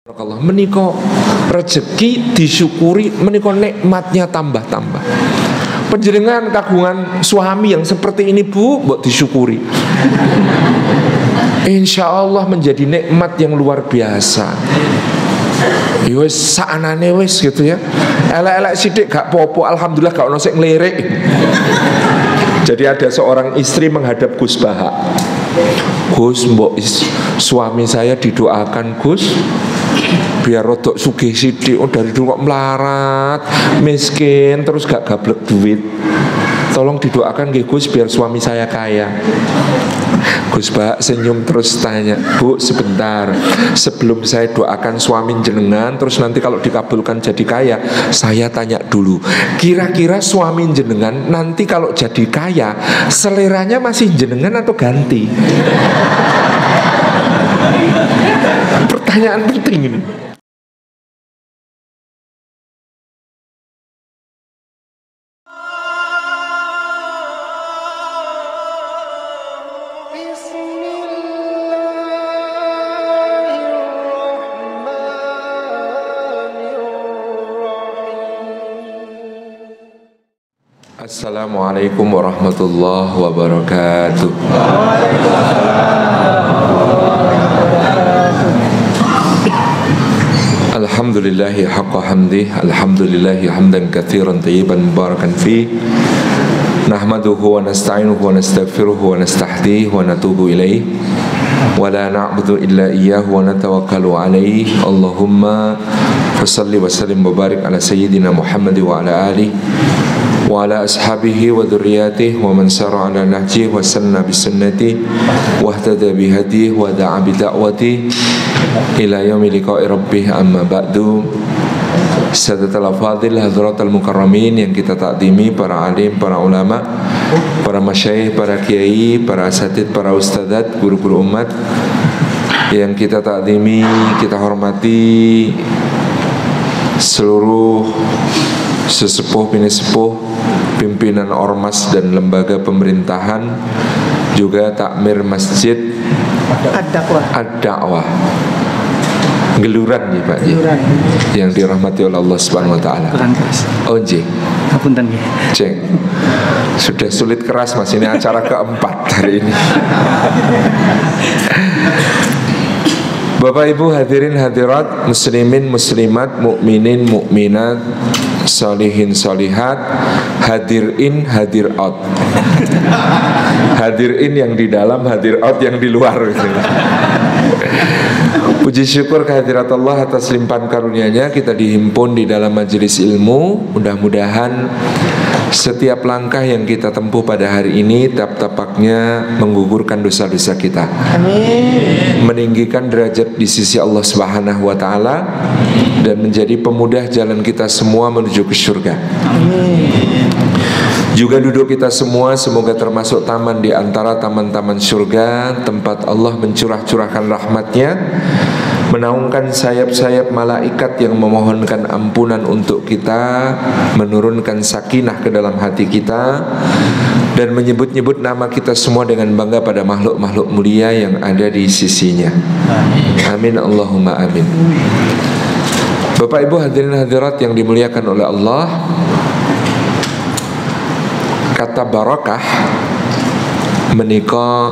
Allah menika rezeki disyukuri, menika nikmatnya tambah-tambah. Panjenengan kagungan suami yang seperti ini Bu, mbok disyukuri. Insya Allah menjadi nikmat yang luar biasa. Wis saanane wis gitu ya. Elek-elek sithik gak popo, alhamdulillah gak ono sing ngelirik. Jadi ada seorang istri menghadap Gus Baha. Gus, mbok suami saya didoakan Gus, biar rodok sugih sithik. Oh dari dulu kok melarat, miskin, terus gak gablek duit. Tolong didoakan nggih Gus biar suami saya kaya. Gus Baha senyum terus tanya, Bu sebentar, sebelum saya doakan suami jenengan, terus nanti kalau dikabulkan jadi kaya, saya tanya dulu, kira-kira suami jenengan nanti kalau jadi kaya, seleranya masih jenengan atau ganti? Pertanyaan penting ini. Assalamualaikum warahmatullahi wabarakatuh. Alhamdulillahi haqqa hamdih, alhamdulillahi hamdan katsiran tayyiban mubarakan fi. Nahmaduhu wa nasta'inuhu wa nastaghfiruhu wa nastahdihi wa natubu ilaih. Wa la na'budu illa iyyahu wa natawakkalu alaih. Allahumma fasalli wa sallim wa barik ala sayyidina Muhammad wa ala alihi wa ala ashabihi wa dhurriyyatihi wa man sara ala nahjihi wa sanna bi sunnatihi wa ihtada bi hadihi wa da'a bi da'watihi ila yaumi liqa'i rabbih, amma ba'du. Sadatul fadil, hadratul mukarramin yang kita takdimi, para alim, para ulama, para masyayikh, para kiai, para asatid, para ustadzat, guru-guru umat yang kita takdimi, kita hormati, seluruh sesepuh, pinisepuh, pimpinan ormas dan lembaga pemerintahan, juga takmir masjid Ad-Da'wah Geluran ya Pak, Geluran. Yang dirahmati oleh Allah Subhanahu wa taala. Oh nggih. Ngapunten nggih. Cek. Sudah sulit keras Mas, ini acara keempat hari ini. Bapak Ibu hadirin hadirat, muslimin muslimat, mukminin mukminat, solihin solihat, hadir in hadir out. Hadir in yang di dalam, hadir out yang di luar gitu. Puji syukur kehadirat Allah atas limpahan karunia-Nya kita dihimpun di dalam majelis ilmu. Mudah-mudahan setiap langkah yang kita tempuh pada hari ini tap-tapaknya menggugurkan dosa-dosa kita. Amin. Meninggikan derajat di sisi Allah Subhanahu wa taala dan menjadi pemudah jalan kita semua menuju ke surga. Amin. Juga duduk kita semua semoga termasuk taman di antara taman-taman surga, tempat Allah mencurah-curahkan rahmatnya, menaungkan sayap-sayap malaikat yang memohonkan ampunan untuk kita, menurunkan sakinah ke dalam hati kita, dan menyebut-nyebut nama kita semua dengan bangga pada makhluk-makhluk mulia yang ada di sisinya. Amin Allahumma amin. Bapak Ibu hadirin hadirat yang dimuliakan oleh Allah, kata barakah menika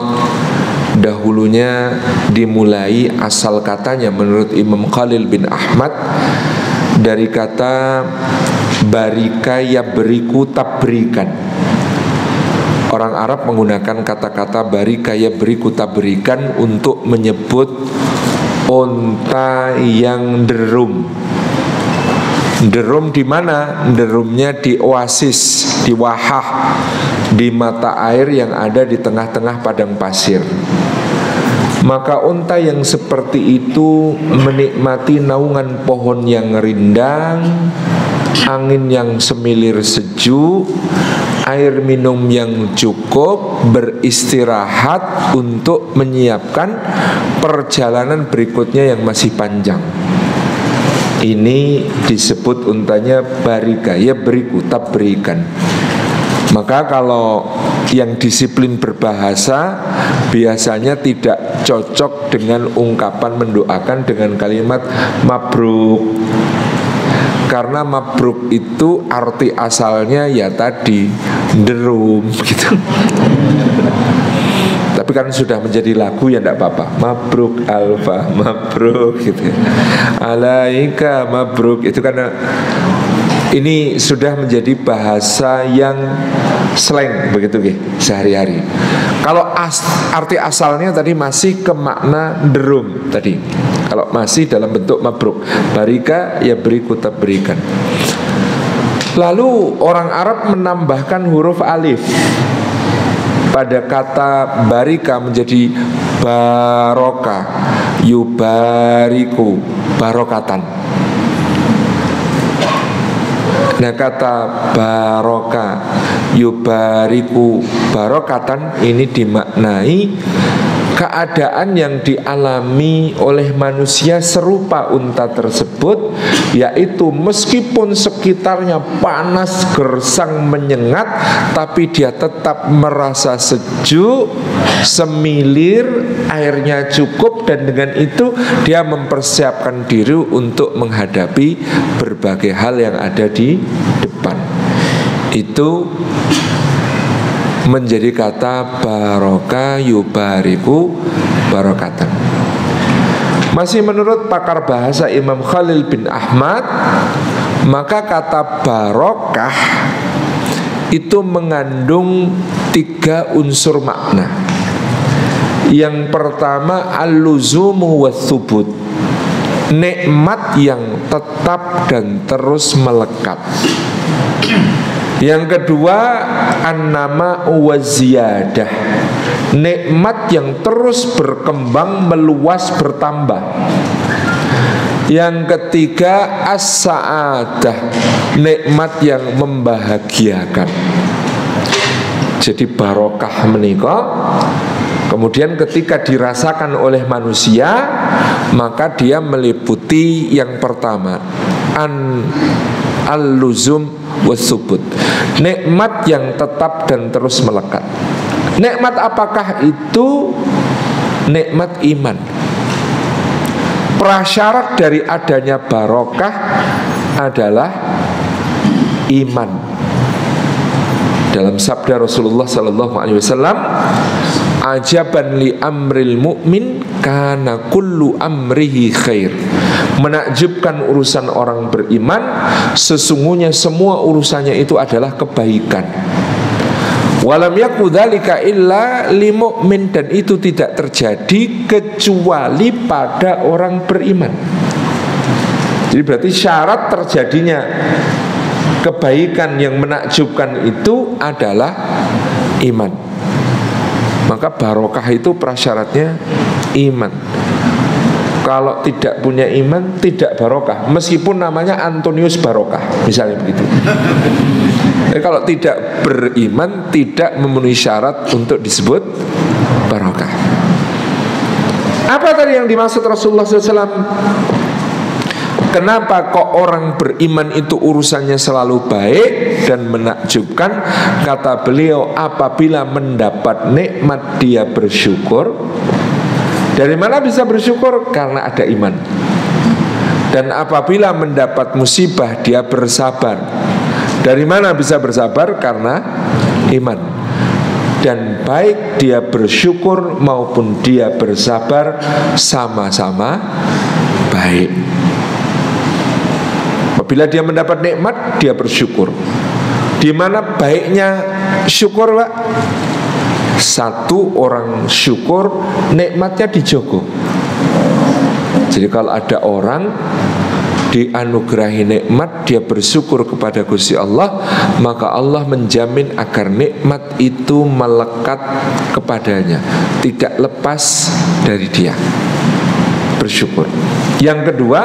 dahulunya dimulai asal katanya menurut Imam Khalil bin Ahmad dari kata barika yabriku tabrikan. Orang Arab menggunakan kata-kata barika yabriku tabrikan untuk menyebut unta yang derum. Derum di mana? Derumnya di oasis, di wahah, di mata air yang ada di tengah-tengah padang pasir. Maka unta yang seperti itu menikmati naungan pohon yang rindang, angin yang semilir sejuk, air minum yang cukup, beristirahat untuk menyiapkan perjalanan berikutnya yang masih panjang. Ini disebut untanya barika, ya beriku tabrikan. Maka kalau yang disiplin berbahasa biasanya tidak cocok dengan ungkapan mendoakan dengan kalimat mabruk. Karena mabruk itu arti asalnya ya tadi derum gitu. Tapi kan sudah menjadi lagu ya tidak apa-apa. Mabruk alfa, mabruk gitu. Alaika mabruk itu karena ini sudah menjadi bahasa yang slang begitu sehari-hari. Kalau arti asalnya tadi masih ke makna derum tadi. Kalau masih dalam bentuk mabruk, barika ya beriku berikan. Lalu orang Arab menambahkan huruf alif pada kata barika menjadi baroka, yubariku, barokatan. Nah kata baroka, yubariku, barokatan ini dimaknai keadaan yang dialami oleh manusia serupa unta tersebut, yaitu meskipun sekitarnya panas gersang menyengat, tapi dia tetap merasa sejuk, semilir, airnya cukup, dan dengan itu dia mempersiapkan diri untuk menghadapi berbagai hal yang ada di depan. Itu menjadi kata baroka yubariku barokatan. Masih menurut pakar bahasa Imam Khalil bin Ahmad, maka kata barokah itu mengandung 3 unsur makna. Yang pertama al-luzumu wathubut, nikmat yang tetap dan terus melekat. Yang kedua an-nama wa ziyadah, nikmat yang terus berkembang, meluas, bertambah. Yang ketiga as-sa'adah, nikmat yang membahagiakan. Jadi barokah menika kemudian ketika dirasakan oleh manusia, maka dia meliputi yang pertama al-luzum wasubut, nikmat yang tetap dan terus melekat. Nikmat apakah itu? Nikmat iman. Prasyarat dari adanya barokah adalah iman. Dalam sabda Rasulullah SAW, ajaban li amril mu'min kana kullu amrihi khair. Menakjubkan urusan orang beriman, sesungguhnya semua urusannya itu adalah kebaikan. Walam yaku dzalika illa li mu'min, dan itu tidak terjadi kecuali pada orang beriman. Jadi berarti syarat terjadinya kebaikan yang menakjubkan itu adalah iman. Maka barokah itu prasyaratnya iman. Kalau tidak punya iman, tidak barokah. Meskipun namanya Antonius Barokah, misalnya begitu. Kalau tidak beriman, tidak memenuhi syarat untuk disebut barokah. Apa tadi yang dimaksud Rasulullah SAW? Kenapa kok orang beriman itu urusannya selalu baik dan menakjubkan? Kata beliau, apabila mendapat nikmat dia bersyukur. Dari mana bisa bersyukur? Karena ada iman. Dan apabila mendapat musibah dia bersabar. Dari mana bisa bersabar? Karena iman. Dan baik dia bersyukur maupun dia bersabar sama-sama baik. Apabila dia mendapat nikmat, dia bersyukur. Di mana baiknya syukur, Pak? Satu, orang syukur nikmatnya dijogo. Jadi kalau ada orang dianugerahi nikmat, dia bersyukur kepada Gusti Allah, maka Allah menjamin agar nikmat itu melekat kepadanya, tidak lepas dari dia. Bersyukur. Yang kedua,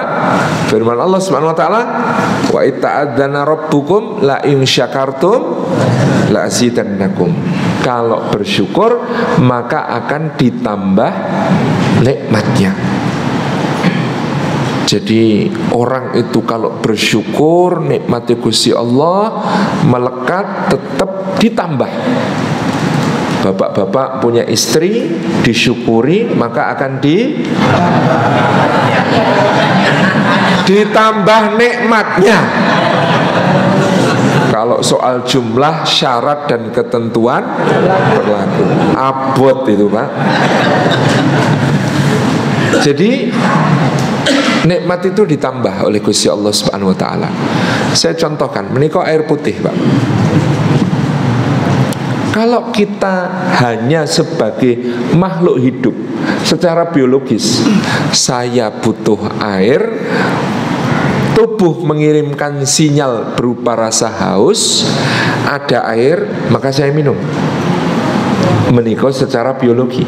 firman Allah Subhanahu wa taala, wa ita'adzana rabbukum la in syakartum la azidannakum. Kalau bersyukur maka akan ditambah nikmatnya. Jadi orang itu kalau bersyukur, nikmat Gusti Allah melekat, tetap ditambah. Bapak-bapak punya istri, disyukuri maka akan ditambah nikmatnya. Kalau soal jumlah, syarat dan ketentuan berlaku. Abot itu, Pak. Jadi nikmat itu ditambah oleh Gusti Allah Subhanahu wa taala. Saya contohkan, menika air putih, Pak. Kalau kita hanya sebagai makhluk hidup secara biologis, saya butuh air, tubuh mengirimkan sinyal berupa rasa haus, ada air, maka saya minum. Menika secara biologi.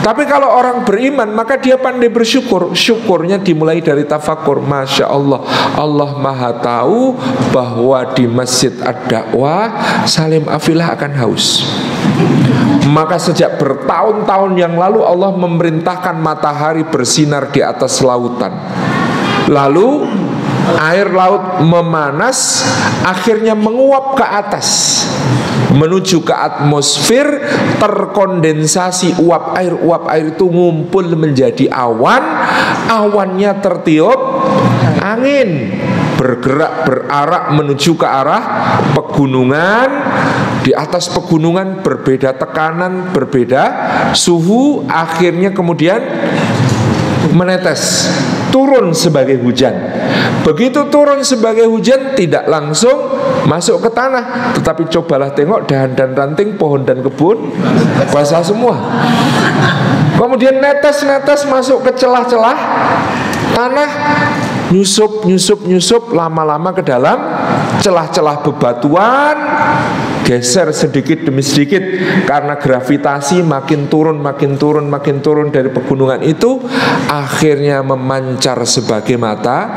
Tapi kalau orang beriman, maka dia pandai bersyukur. Syukurnya dimulai dari tafakur. Masya Allah, Allah maha tahu bahwa di Masjid Ad-Da'wah Salim Afilah akan haus. Maka sejak bertahun-tahun yang lalu Allah memerintahkan matahari bersinar di atas lautan. Lalu air laut memanas, akhirnya menguap ke atas menuju ke atmosfer, terkondensasi uap air itu ngumpul menjadi awan, awannya tertiup angin, bergerak berarak menuju ke arah pegunungan. Di atas pegunungan berbeda tekanan, berbeda suhu, akhirnya kemudian menetes, turun sebagai hujan. Begitu turun sebagai hujan, tidak langsung masuk ke tanah, tetapi cobalah tengok dahan dan ranting, pohon dan kebun basah semua. Kemudian netes masuk ke celah-celah tanah, nyusup lama-lama ke dalam celah-celah bebatuan, geser sedikit demi sedikit karena gravitasi makin turun dari pegunungan itu, akhirnya memancar sebagai mata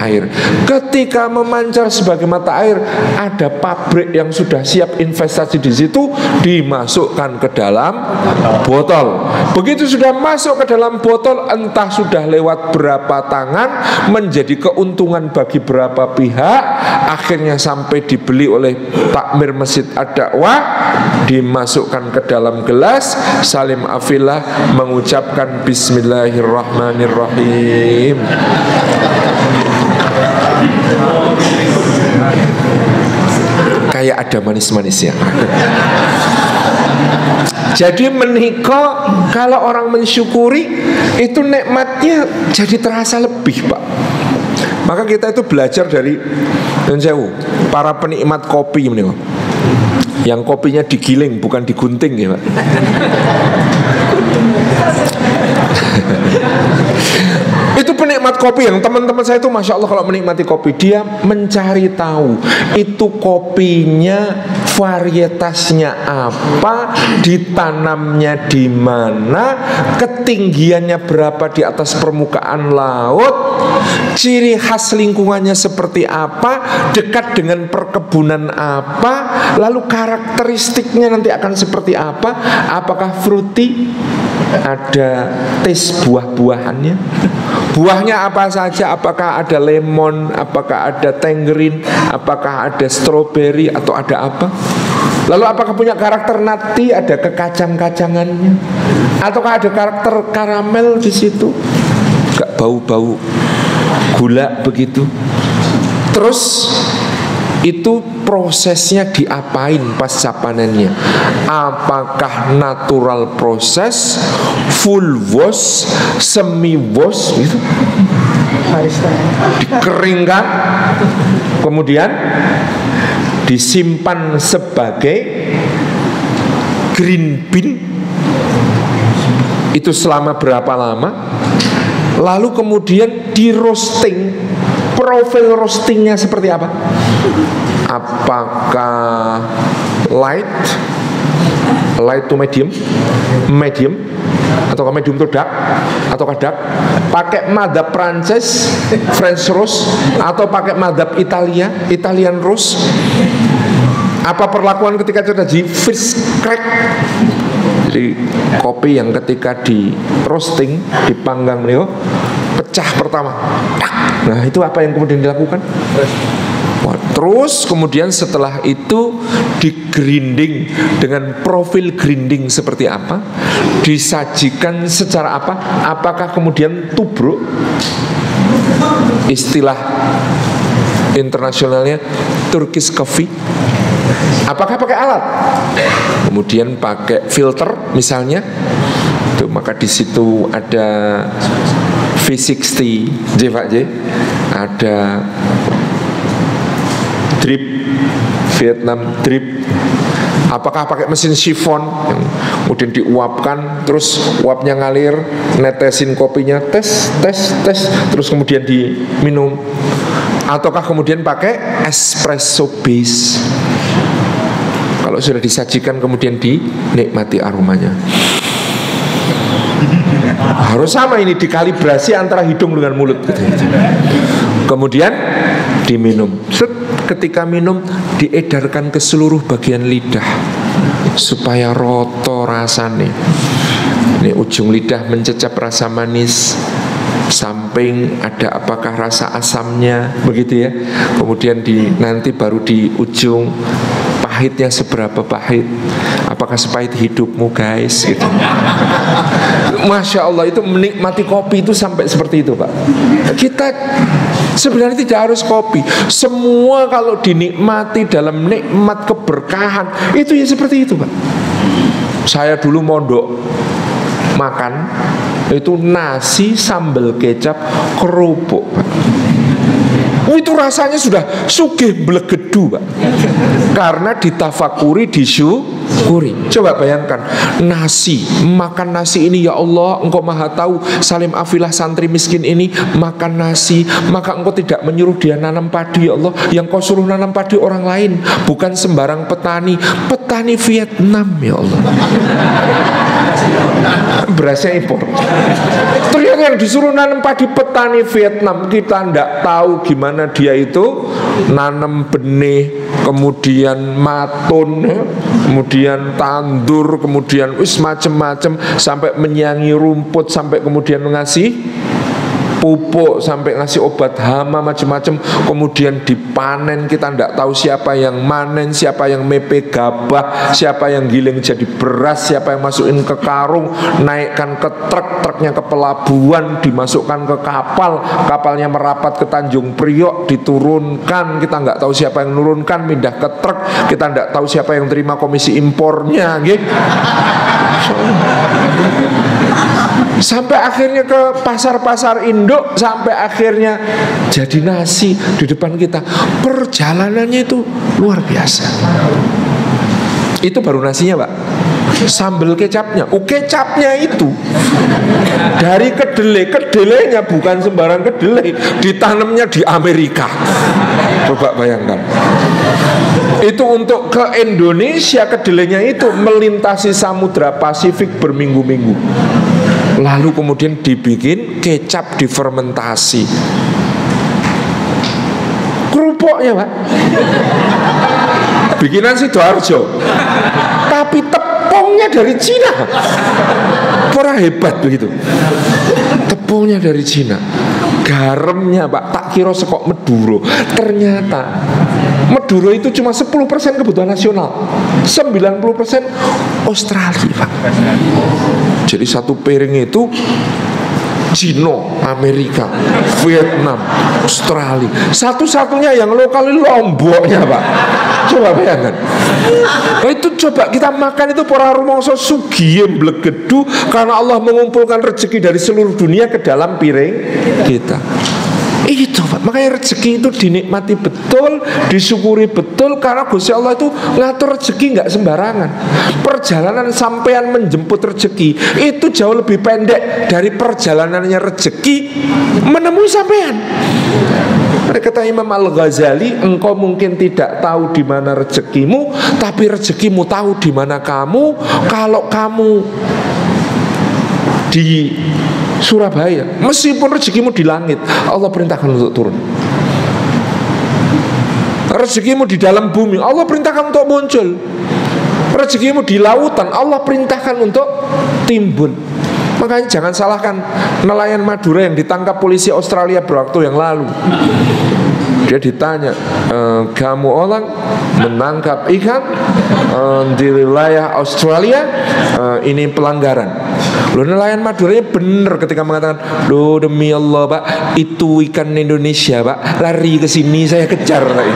air. Ketika memancar sebagai mata air, ada pabrik yang sudah siap investasi di situ, dimasukkan ke dalam botol. Begitu sudah masuk ke dalam botol, entah sudah lewat berapa tangan, menjadi keuntungan bagi berapa pihak, akhirnya sampai dibeli oleh takmir Masjid Ad-Da'wah, dimasukkan ke dalam gelas. Salim Afilah mengucapkan Bismillahirrahmanirrahim. Kayak ada manis-manisnya. Jadi menikah, kalau orang mensyukuri, itu nikmatnya jadi terasa lebih, Pak. Maka kita itu belajar dari para penikmat kopi menikah, yang kopinya digiling bukan digunting ya, Pak. Itu penikmat kopi yang teman-teman saya itu Masya Allah kalau menikmati kopi, dia mencari tahu itu kopinya varietasnya apa, ditanamnya di mana, ketinggiannya berapa di atas permukaan laut, ciri khas lingkungannya seperti apa, dekat dengan perkebunan apa, lalu karakteristiknya nanti akan seperti apa, apakah fruity, ada tes buah-buahannya, buahnya apa saja, apakah ada lemon, apakah ada tangerine, apakah ada strawberry atau ada apa, lalu apakah punya karakter nati, ada kekacang-kacangannya, ataukah ada karakter karamel di situ, gak bau-bau gula begitu. Terus itu prosesnya diapain pasca panennya? Apakah natural proses, full wash, semi wash gitu? Dikeringkan, kemudian disimpan sebagai green bean. Itu selama berapa lama? Lalu kemudian di roasting. Profil roastingnya seperti apa? Apakah light to medium, atau medium to dark, atau dark? Pakai madhab Prancis, French roast, atau pakai madhab Italian roast? Apa perlakuan ketika itu di fish crack? Jadi kopi yang ketika di roasting, dipanggang pecah pertama. Nah itu apa yang kemudian dilakukan? Terus kemudian setelah itu di-grinding dengan profil grinding seperti apa, disajikan secara apa, apakah kemudian tubruk, istilah internasionalnya Turkish coffee, apakah pakai alat, kemudian pakai filter misalnya, tuh, maka di situ ada V60 J Pak J, ada drip Vietnam drip, apakah pakai mesin sifon yang kemudian diuapkan, terus uapnya ngalir, netesin kopinya, tes, terus kemudian diminum, ataukah kemudian pakai espresso base. Kalau sudah disajikan kemudian dinikmati aromanya. Harus sama ini, dikalibrasi antara hidung dengan mulut gitu. Kemudian diminum. Ketika minum diedarkan ke seluruh bagian lidah supaya roto rasanya. Ini ujung lidah mencecap rasa manis, samping ada apakah rasa asamnya, begitu ya. Kemudian nanti baru di ujung pahitnya seberapa pahit, apakah sepahit hidupmu guys gitu. Masya Allah, itu menikmati kopi itu sampai seperti itu Pak. Kita sebenarnya tidak harus kopi, semua kalau dinikmati dalam nikmat keberkahan itu ya seperti itu Pak. Saya dulu mondok makan itu nasi sambal kecap kerupuk Pak. Itu rasanya sudah sugih blegedu Pak, karena ditafakuri, disyukuri. Coba bayangkan, makan nasi ini, ya Allah, Engkau maha tahu Salim Afilah santri miskin ini makan nasi, maka Engkau tidak menyuruh dia nanam padi, ya Allah. Yang Kau suruh nanam padi orang lain, bukan sembarang petani Vietnam, ya Allah. Berasnya impor. Ternyata yang disuruh nanam padi petani Vietnam. Kita tidak tahu gimana dia itu nanam benih, kemudian matun, kemudian tandur, kemudian macem-macem, sampai menyangi rumput, sampai kemudian mengasih pupuk, sampai ngasih obat hama macam-macam, kemudian dipanen. Kita tidak tahu siapa yang manen, siapa yang mepe gabah, siapa yang giling jadi beras, siapa yang masukin ke karung, naikkan ke truk, truknya ke pelabuhan, dimasukkan ke kapal, kapalnya merapat ke Tanjung Priok, diturunkan. Kita nggak tahu siapa yang nurunkan, pindah ke truk, kita tidak tahu siapa yang terima komisi impornya, gitu. Sampai akhirnya ke pasar-pasar induk, sampai akhirnya jadi nasi di depan kita. Perjalanannya itu luar biasa. Itu baru nasinya Pak. Sambal kecapnya, kecapnya itu dari kedelainya bukan sembarang kedelai, ditanamnya di Amerika. Coba bayangkan. Itu untuk ke Indonesia, kedelainya itu melintasi Samudra Pasifik berminggu-minggu. Lalu kemudian dibikin kecap difermentasi. Kerupuknya Pak bikinan Sidoarjo, tapi tepungnya dari Cina. Pura hebat begitu. Tepungnya dari Cina. Garamnya Pak tak kira sekok Meduro. Ternyata Meduro itu cuma 10% kebutuhan nasional, 90% Australia Pak. Jadi satu piring itu Cina, Amerika, Vietnam, Australia. Satu-satunya yang lokal Lomboknya Pak. Coba bayangkan. Itu coba kita makan itu para rumangsa sugiem blegedu, karena Allah mengumpulkan rezeki dari seluruh dunia ke dalam piring kita. Itu Pak, makanya rezeki itu dinikmati betul, disyukuri betul, karena Gusti Allah itu ngatur rezeki nggak sembarangan. Perjalanan sampean menjemput rezeki itu jauh lebih pendek dari perjalanannya rezeki menemui sampean. Kata Imam Al-Ghazali, engkau mungkin tidak tahu di mana rezekimu, tapi rezekimu tahu di mana kamu. Kalau kamu di Surabaya, meskipun rezekimu di langit, Allah perintahkan untuk turun. Rezekimu di dalam bumi, Allah perintahkan untuk muncul. Rezekimu di lautan, Allah perintahkan untuk timbun. Makanya jangan salahkan nelayan Madura yang ditangkap polisi Australia beberapa waktu yang lalu. Dia ditanya, kamu orang menangkap ikan di wilayah Australia, ini pelanggaran. Loh, nelayan Maduranya bener ketika mengatakan, loh demi Allah Pak, itu ikan Indonesia Pak, lari ke sini saya kejar Pak.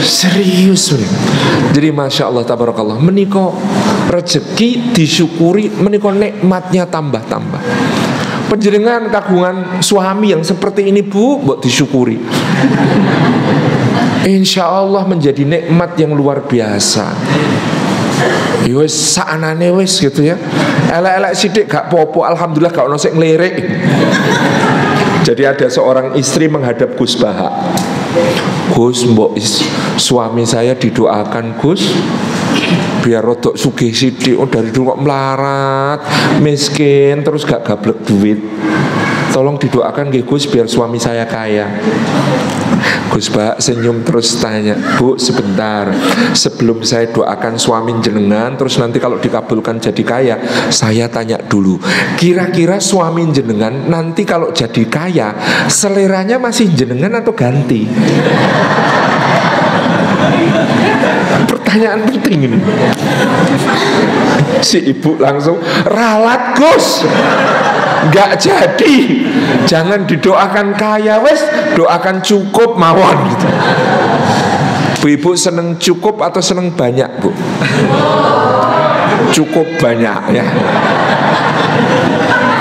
Serius nih. Jadi masya Allah tabarakallah, meniko rezeki disyukuri, meniko nikmatnya tambah-tambah. Penjenengan kagungan suami yang seperti ini Bu, buat disyukuri. Insya Allah menjadi nikmat yang luar biasa. Yowes saanane wes gitu ya. Elek-elek sidik gak popo, alhamdulillah gak ono sing ngelirik. Jadi ada seorang istri menghadap Gus Baha. Gus, mbok suami saya didoakan Gus, biar rodok sugih sidik. Oh dari dulu kok melarat, miskin, terus gak gablek duit. Tolong didoakan nggih Gus biar suami saya kaya. Gus Baha senyum terus tanya, Bu sebentar, sebelum saya doakan suami jenengan, terus nanti kalau dikabulkan jadi kaya, saya tanya dulu, kira-kira suami jenengan nanti kalau jadi kaya, seleranya masih jenengan atau ganti? Pertanyaan penting ini. Si ibu langsung ralat Gus, gak jadi. Jangan didoakan kaya wes, doakan cukup mawon gitu. Bu ibu seneng cukup atau seneng banyak Bu? Cukup banyak ya.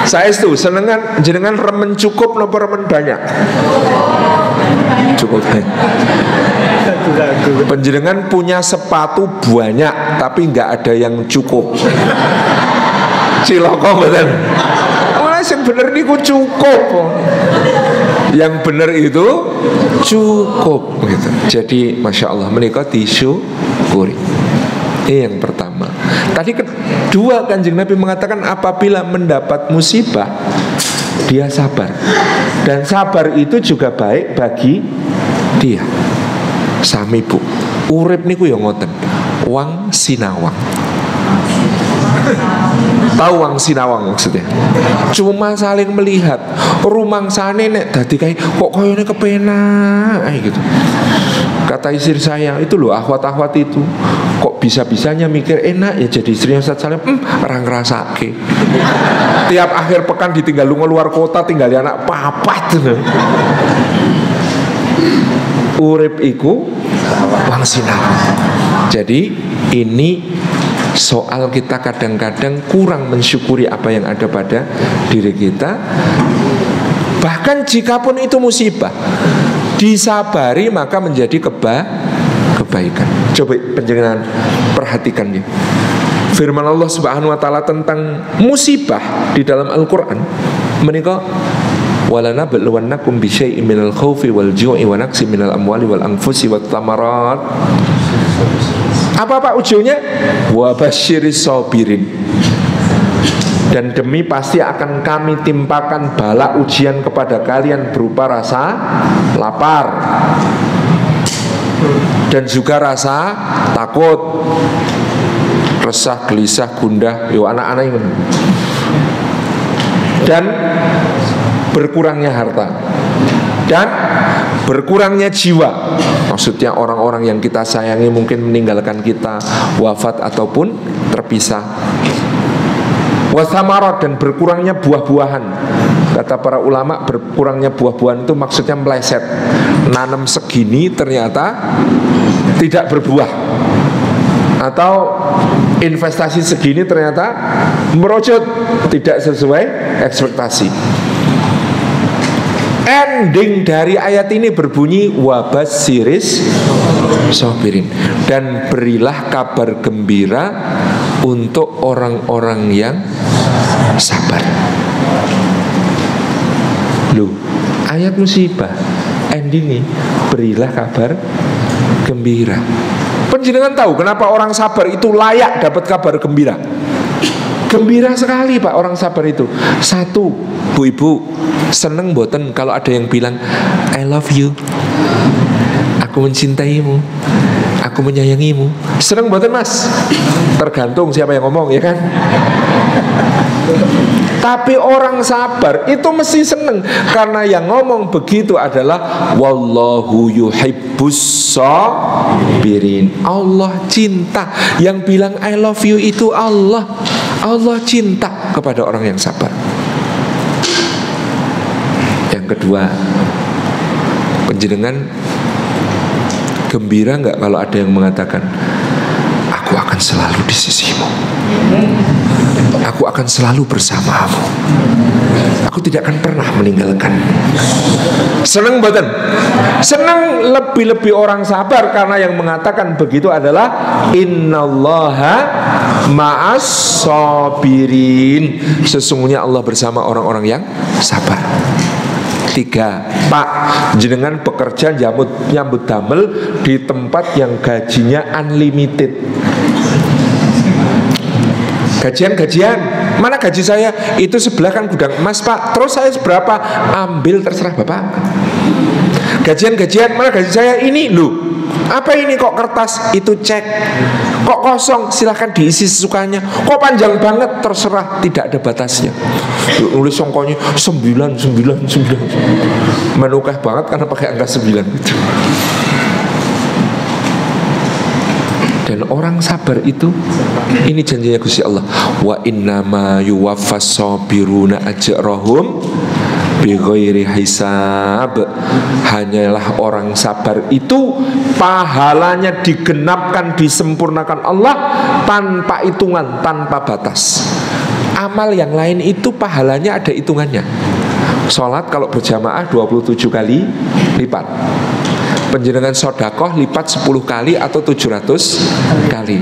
Saya itu senengan jenengan remen cukup nopo remen banyak? Cukup banyak. Penjenengan punya sepatu banyak tapi nggak ada yang cukup. Ciloko betul. Yang bener niku cukup. Yang bener itu cukup gitu. Jadi masya Allah menikah disyukuri. Ini yang pertama. Tadi kedua Kanjeng Nabi mengatakan apabila mendapat musibah dia sabar. Dan sabar itu juga baik bagi dia. Sami Bu, urip niku ya ngoten. Wang sinawang. Tahu wang sinawang maksudnya? Cuma saling melihat. Rumangsane nek dadi kae kok koyone kepenak gitu. Kata istri saya, itu loh akhwat-akhwat itu kok bisa-bisanya mikir enak ya jadi istrinya Ustaz Salim, orang ngrasake. Tiap akhir pekan ditinggal luar kota, tinggal anak papat. Urip iku wang sinawang. Jadi ini soal kita kadang-kadang kurang mensyukuri apa yang ada pada diri kita. Bahkan jikapun itu musibah, disabari maka menjadi kebaikan. Coba penjenengan perhatikan ya. Firman Allah Subhanahu wa taala tentang musibah di dalam Al-Qur'an menika walanabluwannakum bisyai'in minal khaufi wal ju'i wa naqsin minal amwali wal anfusi wat thamarat. Apa ujungnya? Wa basyiris sabirin. Dan demi pasti akan kami timpakan bala ujian kepada kalian berupa rasa lapar dan juga rasa takut, resah, gelisah, gundah, yo anak-anak ini. Dan berkurangnya harta dan berkurangnya jiwa. Maksudnya orang-orang yang kita sayangi mungkin meninggalkan kita, wafat ataupun terpisah. Wasamarat, dan berkurangnya buah-buahan. Kata para ulama, berkurangnya buah-buahan itu maksudnya meleset. Nanam segini ternyata tidak berbuah, atau investasi segini ternyata merojot, tidak sesuai ekspektasi. Ending dari ayat ini berbunyi wabasiris sabirin, dan berilah kabar gembira untuk orang-orang yang sabar. Loh, ayat musibah ending ini berilah kabar gembira. Penjenengan tahu kenapa orang sabar itu layak dapat kabar gembira? Gembira sekali Pak orang sabar itu. Satu, Bu Ibu seneng boten kalau ada yang bilang I love you, aku mencintaimu, aku menyayangimu. Seneng boten Mas? Tergantung siapa yang ngomong ya kan. Tapi orang sabar itu mesti seneng, karena yang ngomong begitu adalah wallahu yuhibbus sabirin. Allah cinta. Yang bilang I love you itu Allah. Allah cinta kepada orang yang sabar. Yang kedua, panjenengan gembira nggak kalau ada yang mengatakan aku akan selalu di sisimu, aku akan selalu bersamamu, aku tidak akan pernah meninggalkan. Seneng badan, seneng lebih-lebih orang sabar, karena yang mengatakan begitu adalah innallaha ma'as sabirin. Sesungguhnya Allah bersama orang-orang yang sabar. 3, Pak, jenengan bekerja nyambut damel di tempat yang gajinya unlimited. Gajian, mana gaji saya? Itu sebelah kan gudang emas, Pak. Terus saya seberapa? Ambil, terserah Bapak. Gajian, mana gaji saya? Ini, loh. Apa ini kok kertas? Itu cek. Kok kosong? Silahkan diisi sesukanya. Kok panjang banget? Terserah, tidak ada batasnya. Nulis songkonya 9. Menukah banget karena pakai angka 9 itu. Dan orang sabar itu, ini janjinya Gusti Allah, wa innama yuwaffas sabiruna ajrahum bighairi hisab. Hanyalah orang sabar itu pahalanya digenapkan, disempurnakan Allah tanpa hitungan, tanpa batas. Amal yang lain itu pahalanya ada hitungannya. Sholat kalau berjamaah 27 kali lipat. Penjenengan sodakoh lipat 10 kali atau 700 kali.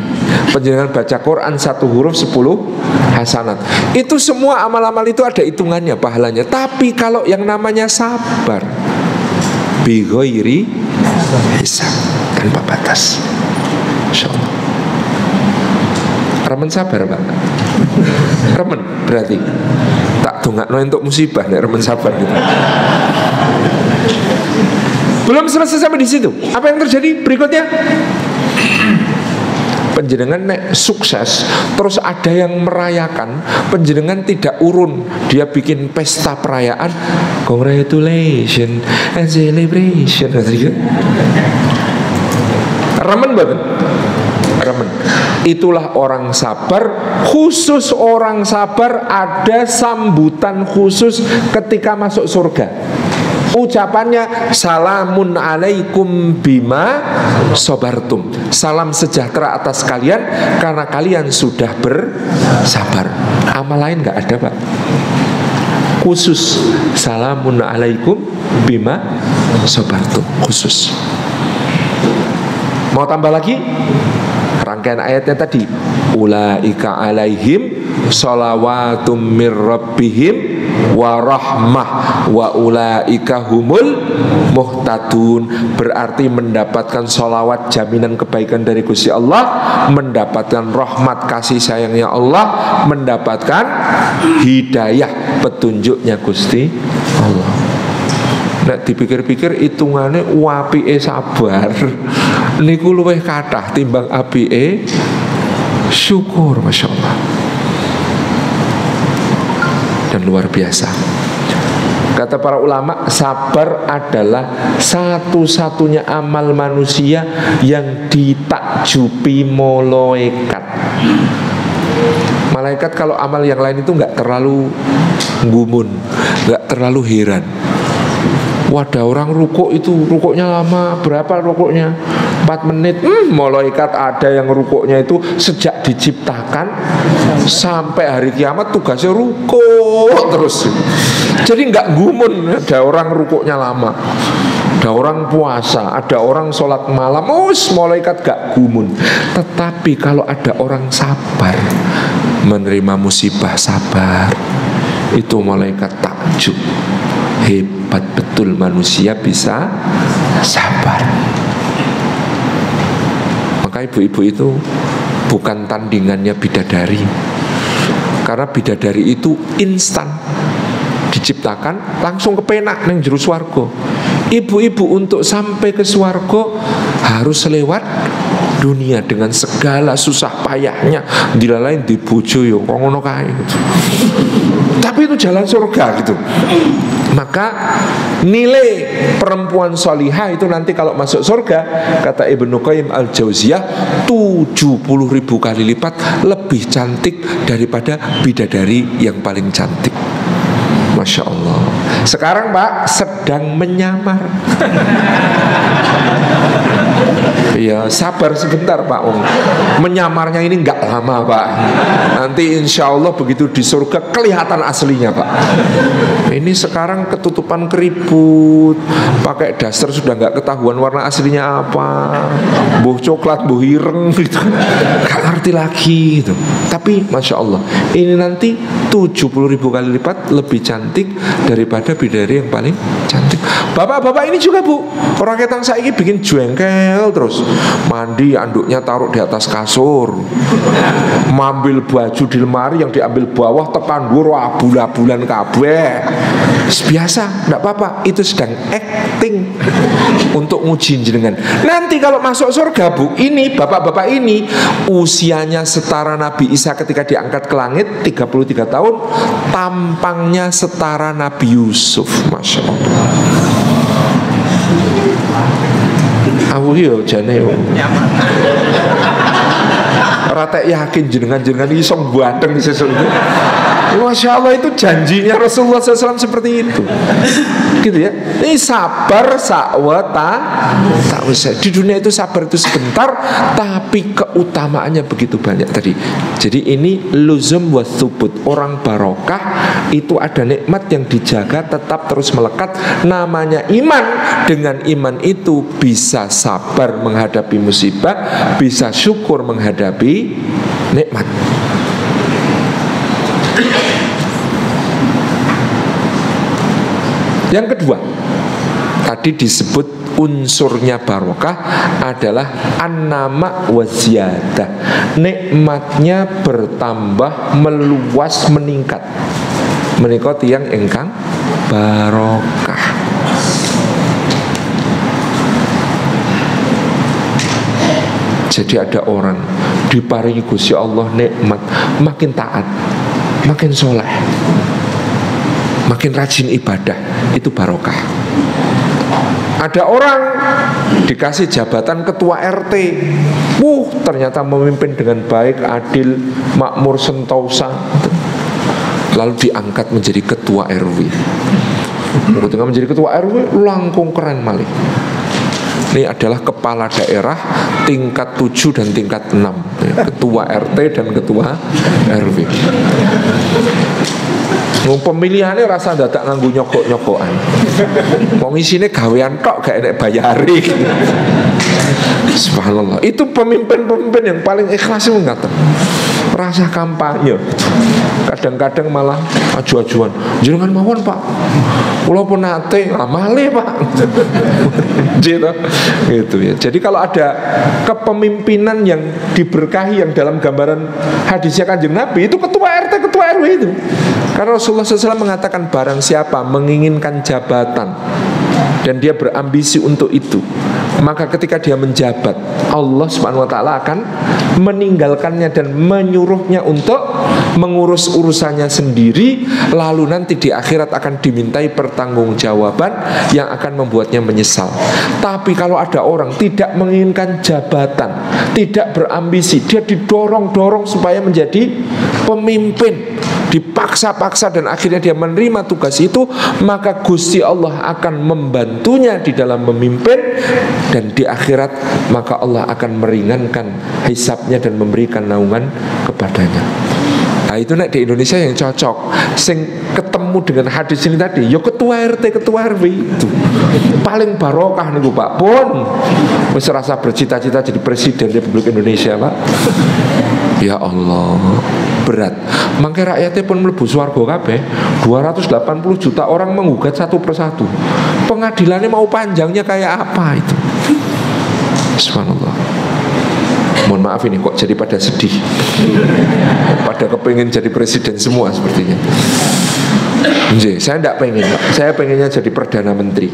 Penjenengan baca Quran 1 huruf 10 hasanat. Itu semua amal-amal itu ada hitungannya, pahalanya. Tapi kalau yang namanya sabar bi ghairi hisab, tanpa batas. Insyaallah. Remen sabar, Pak. Remen berarti tak dongakno untuk musibah nek remen sabar gitu. Belum selesai sampai di situ. Apa yang terjadi berikutnya? Penjenengan nek sukses, terus ada yang merayakan, penjenengan tidak urun, dia bikin pesta perayaan, congratulations and celebration. Remen banget. Remen. Itulah orang sabar. Khusus orang sabar ada sambutan khusus ketika masuk surga. Ucapannya salamun alaikum bima sobartum. Salam sejahtera atas kalian karena kalian sudah bersabar. Amal lain gak ada, Pak. Khusus salamun alaikum bima sobartum. Khusus. Mau tambah lagi? Rangkaian ayatnya tadi, ulaika alaihim shalawatum mir rabbihim wa rahmah wa ulaika humul muhtadun. Berarti mendapatkan sholawat, jaminan kebaikan dari Gusti Allah, mendapatkan rahmat kasih sayangnya Allah, mendapatkan hidayah petunjuknya Gusti Allah. Nek dipikir-pikir hitungane apike sabar niku luwih kathah timbang apike syukur, Masya Allah. Dan luar biasa. Kata para ulama, sabar adalah satu-satunya amal manusia yang ditakjubi malaikat. Malaikat kalau amal yang lain itu nggak terlalu gumun, nggak terlalu heran. Wadah orang rukuk itu rukuknya lama, berapa rukuknya? 4 menit. Malaikat ada yang rukuknya itu sejak diciptakan sampai hari kiamat tugasnya rukuk terus. Jadi nggak gumun. Ada orang rukuknya lama, ada orang puasa, ada orang sholat malam, malaikat gak gumun. Tetapi kalau ada orang sabar, menerima musibah sabar, itu malaikat takjub. Hebat betul manusia bisa sabar. Maka ibu-ibu itu bukan tandingannya bidadari. Karena bidadari itu instan, diciptakan langsung kepenak neng jero swarga. Ibu-ibu untuk sampai ke swarga harus lewat dunia dengan segala susah payahnya, dilalain di bojo yo ngono kae. Tapi jalan surga gitu. Maka nilai perempuan solihah itu nanti kalau masuk surga, kata Ibnu Qayyim al-Jauziyah, 70.000 kali lipat lebih cantik daripada bidadari yang paling cantik. Masya Allah. Sekarang Pak sedang menyamar. Iya, sabar sebentar Pak Om. Menyamarnya ini nggak lama Pak. Nanti insya Allah begitu di surga kelihatan aslinya Pak. Ini sekarang ketutupan keriput, pakai daster sudah nggak ketahuan warna aslinya apa. Buh coklat, buh ireng gitu. Nggak ngerti lagi gitu. Tapi Masya Allah, ini nanti 70.000 kali lipat lebih cantik daripada bidadari yang paling cantik. Bapak-bapak ini juga Bu, orang ketang saiki bikin jengkel terus. Mandi anduknya taruh di atas kasur, mambil baju di lemari yang diambil bawah tekan dhuwur bulan kabeh. Biasa, enggak apa-apa, itu sedang acting untuk nguji jenengan. Nanti kalau masuk surga Bu, ini bapak-bapak ini usianya setara Nabi Isa ketika diangkat ke langit 33 tahun, tampangnya setara Nabi Yusuf. Masya Allah. Aku yo jane yo. Rata yakin jenengan iso buandeng sesuk itu. Masya Allah, itu janjinya Rasulullah SAW seperti itu. Gitu ya. Ini sabar sakwata tak usah. Di dunia itu sabar itu sebentar, tapi keutamaannya begitu banyak tadi. Jadi ini luzum wa thubut. Orang barokah itu ada nikmat yang dijaga tetap terus melekat, namanya iman. Dengan iman itu bisa sabar menghadapi musibah, bisa syukur menghadapi nikmat. Yang kedua, tadi disebut unsurnya barokah adalah an-nama wa ziyadah. Nikmatnya bertambah, meluas, meningkat. Menika tiyang ingkang barokah. Jadi ada orang diparingi Gusti Allah nikmat, makin taat, makin soleh, makin rajin ibadah, itu barokah. Ada orang dikasih jabatan ketua RT, ternyata memimpin dengan baik, adil, makmur, sentosa, lalu diangkat menjadi ketua RW. Ketika menjadi ketua RW, langkung keren malih. Ini adalah kepala daerah tingkat 7 dan tingkat 6, ketua RT dan ketua RW. Pemilihannya rasa dadak nganggo nyokok-nyokokan. Wong isine gawean tok gak enek bayari. Subhanallah. Itu pemimpin-pemimpin yang paling ikhlas mengatakan rasa kampanye. Kadang-kadang malah aju-ajuan. Jenengan mawon Pak. Kula pun nate amale Pak. Gitu ya. Jadi kalau ada kepemimpinan yang diberkahi yang dalam gambaran hadisnya Kanjeng Nabi, itu ketua RT, ketua RW itu. Karena Rasulullah SAW mengatakan barang siapa menginginkan jabatan dan dia berambisi untuk itu, maka ketika dia menjabat, Allah Subhanahu wa taala akan meninggalkannya dan menyuruhnya untuk mengurus urusannya sendiri, lalu nanti di akhirat akan dimintai pertanggungjawaban yang akan membuatnya menyesal. Tapi kalau ada orang tidak menginginkan jabatan, tidak berambisi, dia didorong-dorong supaya menjadi pemimpin, dipaksa-paksa dan akhirnya dia menerima tugas itu, maka Gusti Allah akan membantunya di dalam memimpin, dan di akhirat maka Allah akan meringankan hisabnya dan memberikan naungan kepadanya. Nah itu nek di Indonesia yang cocok, sing ketemu dengan hadis ini tadi, ya ketua RT, ketua RW itu paling barokah nih Pak Pun. Wis rasa bercita-cita jadi presiden Republik Indonesia Pak. Ya Allah, berat. Mangke rakyatnya pun mlebu swarga kabeh. 280 juta orang menggugat satu persatu. Pengadilannya mau panjangnya kayak apa itu? Subhanallah. Mohon maaf ini kok jadi pada sedih. Pada kepengen jadi presiden semua sepertinya. Saya tidak pengen Pak. Saya pengennya jadi Perdana Menteri.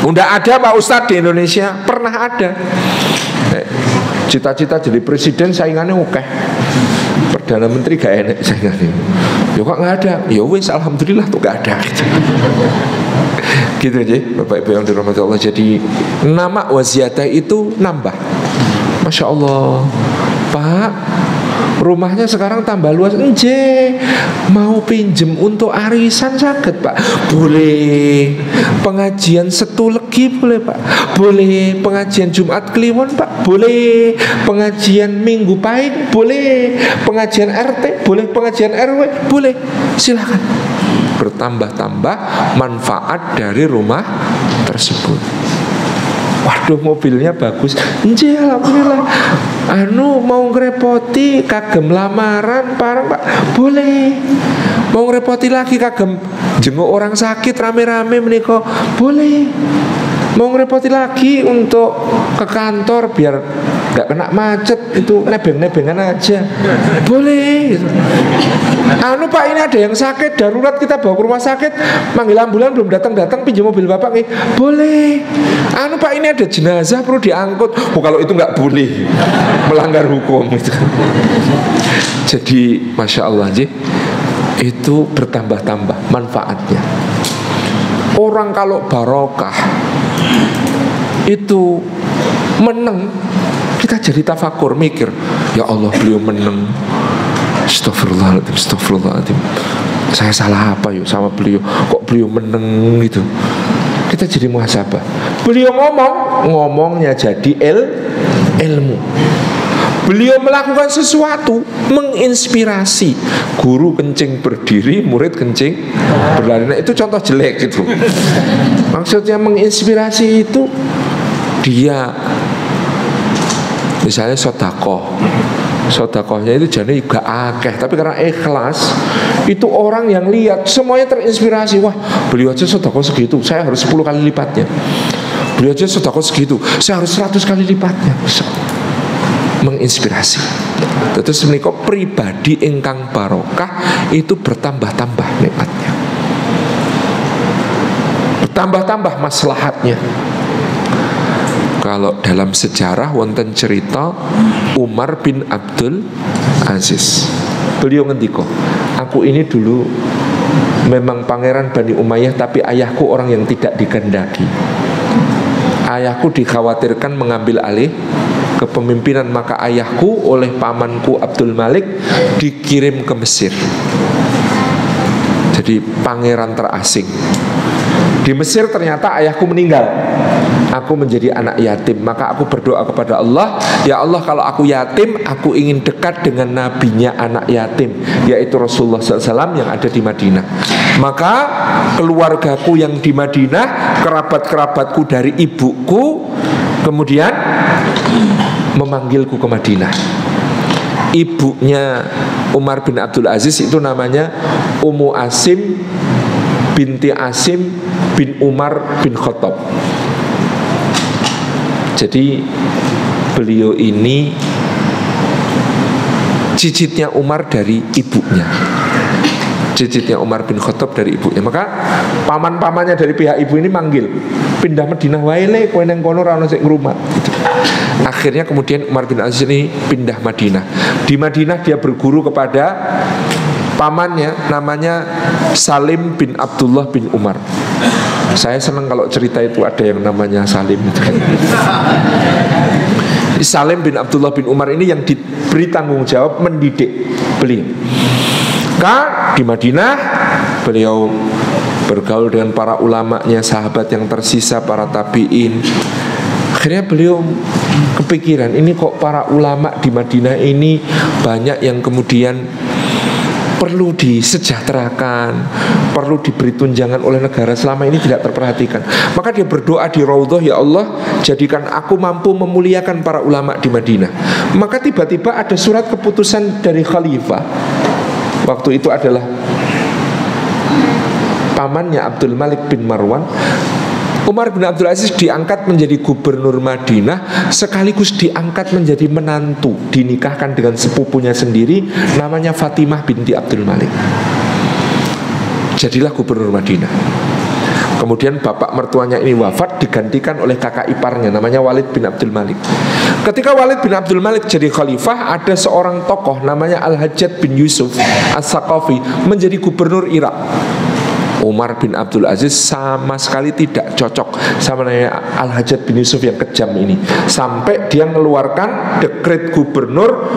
Udah ada Pak Ustadz di Indonesia. Pernah ada. Cita-cita jadi presiden saingannya oke. Perdana Menteri gak enak saya ngerti. Ya kok nggak ada? Ya wes alhamdulillah tuh nggak ada gitu. Gitu aja Bapak Ibu yang dirahmati Allah. Jadi nama waziyadah itu nambah. Masya Allah, Pak, rumahnya sekarang tambah luas. Nje, mau pinjem untuk arisan sakit Pak? Boleh. Pengajian Setu Legi boleh Pak? Boleh. Pengajian Jumat Kliwon Pak? Boleh. Pengajian Minggu Pahing? Boleh. Pengajian RT? Boleh. Pengajian RW? Boleh. Silakan. Bertambah-tambah manfaat dari rumah tersebut. Waduh, mobilnya bagus. Nje, alhamdulillah. Mau ngerepoti kagem lamaran parang Pak? Boleh. Mau ngerepoti lagi kagem jenguk orang sakit rame-rame menika? Boleh. Mau ngerepoti lagi untuk ke kantor biar gak kena macet, itu nebeng-nebengan aja? Boleh gitu. Pak, ini ada yang sakit darurat, kita bawa ke rumah sakit, manggil ambulan belum datang-datang, pinjam mobil Bapak nih? Boleh. Pak, ini ada jenazah perlu diangkut. Kalau itu gak boleh, melanggar hukum gitu. Jadi Masya Allah itu bertambah-tambah manfaatnya. Orang kalau barokah itu menang, kita jadi tafakur, mikir, ya Allah beliau menang, astagfirullahaladzim, astagfirullahaladzim, saya salah apa yuk sama beliau, kok beliau menang gitu. Kita jadi muhasabah. Beliau ngomongnya jadi ilmu. Beliau melakukan sesuatu, menginspirasi. Guru kencing berdiri, murid kencing berlari. Nah, itu contoh jelek gitu. Maksudnya menginspirasi itu dia misalnya sodakohnya itu jadi gak akeh, tapi karena ikhlas, itu orang yang lihat semuanya terinspirasi. Wah, beliau aja sodakoh segitu, saya harus 10 kali lipatnya. Beliau aja sodakoh segitu, saya harus 100 kali lipatnya. Menginspirasi. Terus menika pribadi ingkang barokah itu bertambah-tambah nikmatnya, bertambah-tambah maslahatnya. Kalau dalam sejarah wonten cerita Umar bin Abdul Aziz. Beliau ngendika, aku ini dulu memang pangeran Bani Umayyah, tapi ayahku orang yang tidak dikehendaki. Ayahku dikhawatirkan mengambil alih kepemimpinan, maka ayahku oleh pamanku Abdul Malik dikirim ke Mesir. Jadi pangeran terasing. Di Mesir ternyata ayahku meninggal. Aku menjadi anak yatim. Maka aku berdoa kepada Allah, ya Allah, kalau aku yatim, aku ingin dekat dengan nabinya anak yatim, yaitu Rasulullah SAW yang ada di Madinah. Maka keluargaku yang di Madinah, kerabat-kerabatku dari ibuku, kemudian memanggilku ke Madinah. Ibunya Umar bin Abdul Aziz itu namanya Ummu Asim binti Asim bin Umar bin Khattab. Jadi beliau ini cicitnya Umar dari ibunya, cicitnya Umar bin Khattab dari ibunya. Maka paman-pamannya dari pihak ibu ini manggil, pindah Madinah wae kowe nang kono ra ono sik ngrumat gitu. Akhirnya kemudian Umar bin Aziz ini pindah Madinah. Di Madinah dia berguru kepada pamannya namanya Salim bin Abdullah bin Umar. Saya senang kalau cerita itu ada yang namanya Salim itu. Salim bin Abdullah bin Umar ini yang diberi tanggung jawab mendidik beliau. Di Madinah beliau bergaul dengan para ulamanya, sahabat yang tersisa, para tabi'in. Akhirnya beliau kepikiran, ini kok para ulama di Madinah ini banyak yang kemudian perlu disejahterakan, perlu diberi tunjangan oleh negara, selama ini tidak terperhatikan. Maka dia berdoa di Raudhah, ya Allah, jadikan aku mampu memuliakan para ulama di Madinah. Maka tiba-tiba ada surat keputusan dari khalifah. Waktu itu adalah pamannya Abdul Malik bin Marwan. Umar bin Abdul Aziz diangkat menjadi gubernur Madinah, sekaligus diangkat menjadi menantu, dinikahkan dengan sepupunya sendiri, namanya Fatimah binti Abdul Malik. Jadilah gubernur Madinah. Kemudian bapak mertuanya ini wafat, digantikan oleh kakak iparnya namanya Walid bin Abdul Malik. Ketika Walid bin Abdul Malik jadi khalifah, ada seorang tokoh namanya Al-Hajjaj bin Yusuf As-Saqafi menjadi gubernur Irak. Umar bin Abdul Aziz sama sekali tidak cocok sama namanya Al-Hajjaj bin Yusuf yang kejam ini, sampai dia mengeluarkan dekret gubernur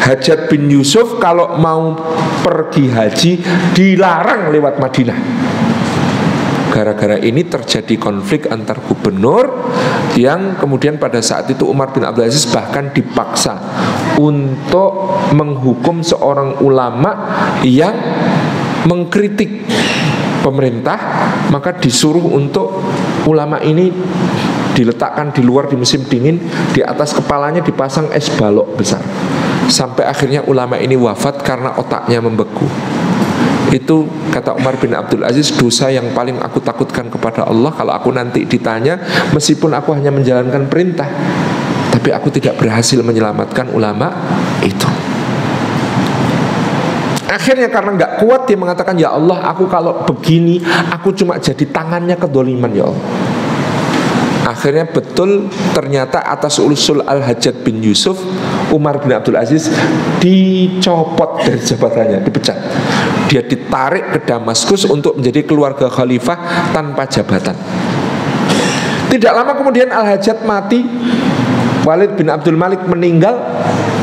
Hajjaj bin Yusuf kalau mau pergi haji dilarang lewat Madinah. Gara-gara ini terjadi konflik antar gubernur yang kemudian pada saat itu Umar bin Abdul Aziz bahkan dipaksa untuk menghukum seorang ulama yang mengkritik pemerintah. Maka disuruh untuk ulama ini diletakkan di luar di musim dingin, di atas kepalanya dipasang es balok besar, sampai akhirnya ulama ini wafat karena otaknya membeku. Itu kata Umar bin Abdul Aziz, dosa yang paling aku takutkan kepada Allah kalau aku nanti ditanya, meskipun aku hanya menjalankan perintah, tapi aku tidak berhasil menyelamatkan ulama itu. Akhirnya karena nggak kuat dia mengatakan, ya Allah, aku kalau begini aku cuma jadi tangannya kedoliman ya Allah. Akhirnya betul, ternyata atas usul Al-Hajjaj bin Yusuf, Umar bin Abdul Aziz dicopot dari jabatannya, dipecat. Dia ditarik ke Damaskus untuk menjadi keluarga khalifah tanpa jabatan. Tidak lama kemudian Al-Hajjaj mati, Walid bin Abdul Malik meninggal,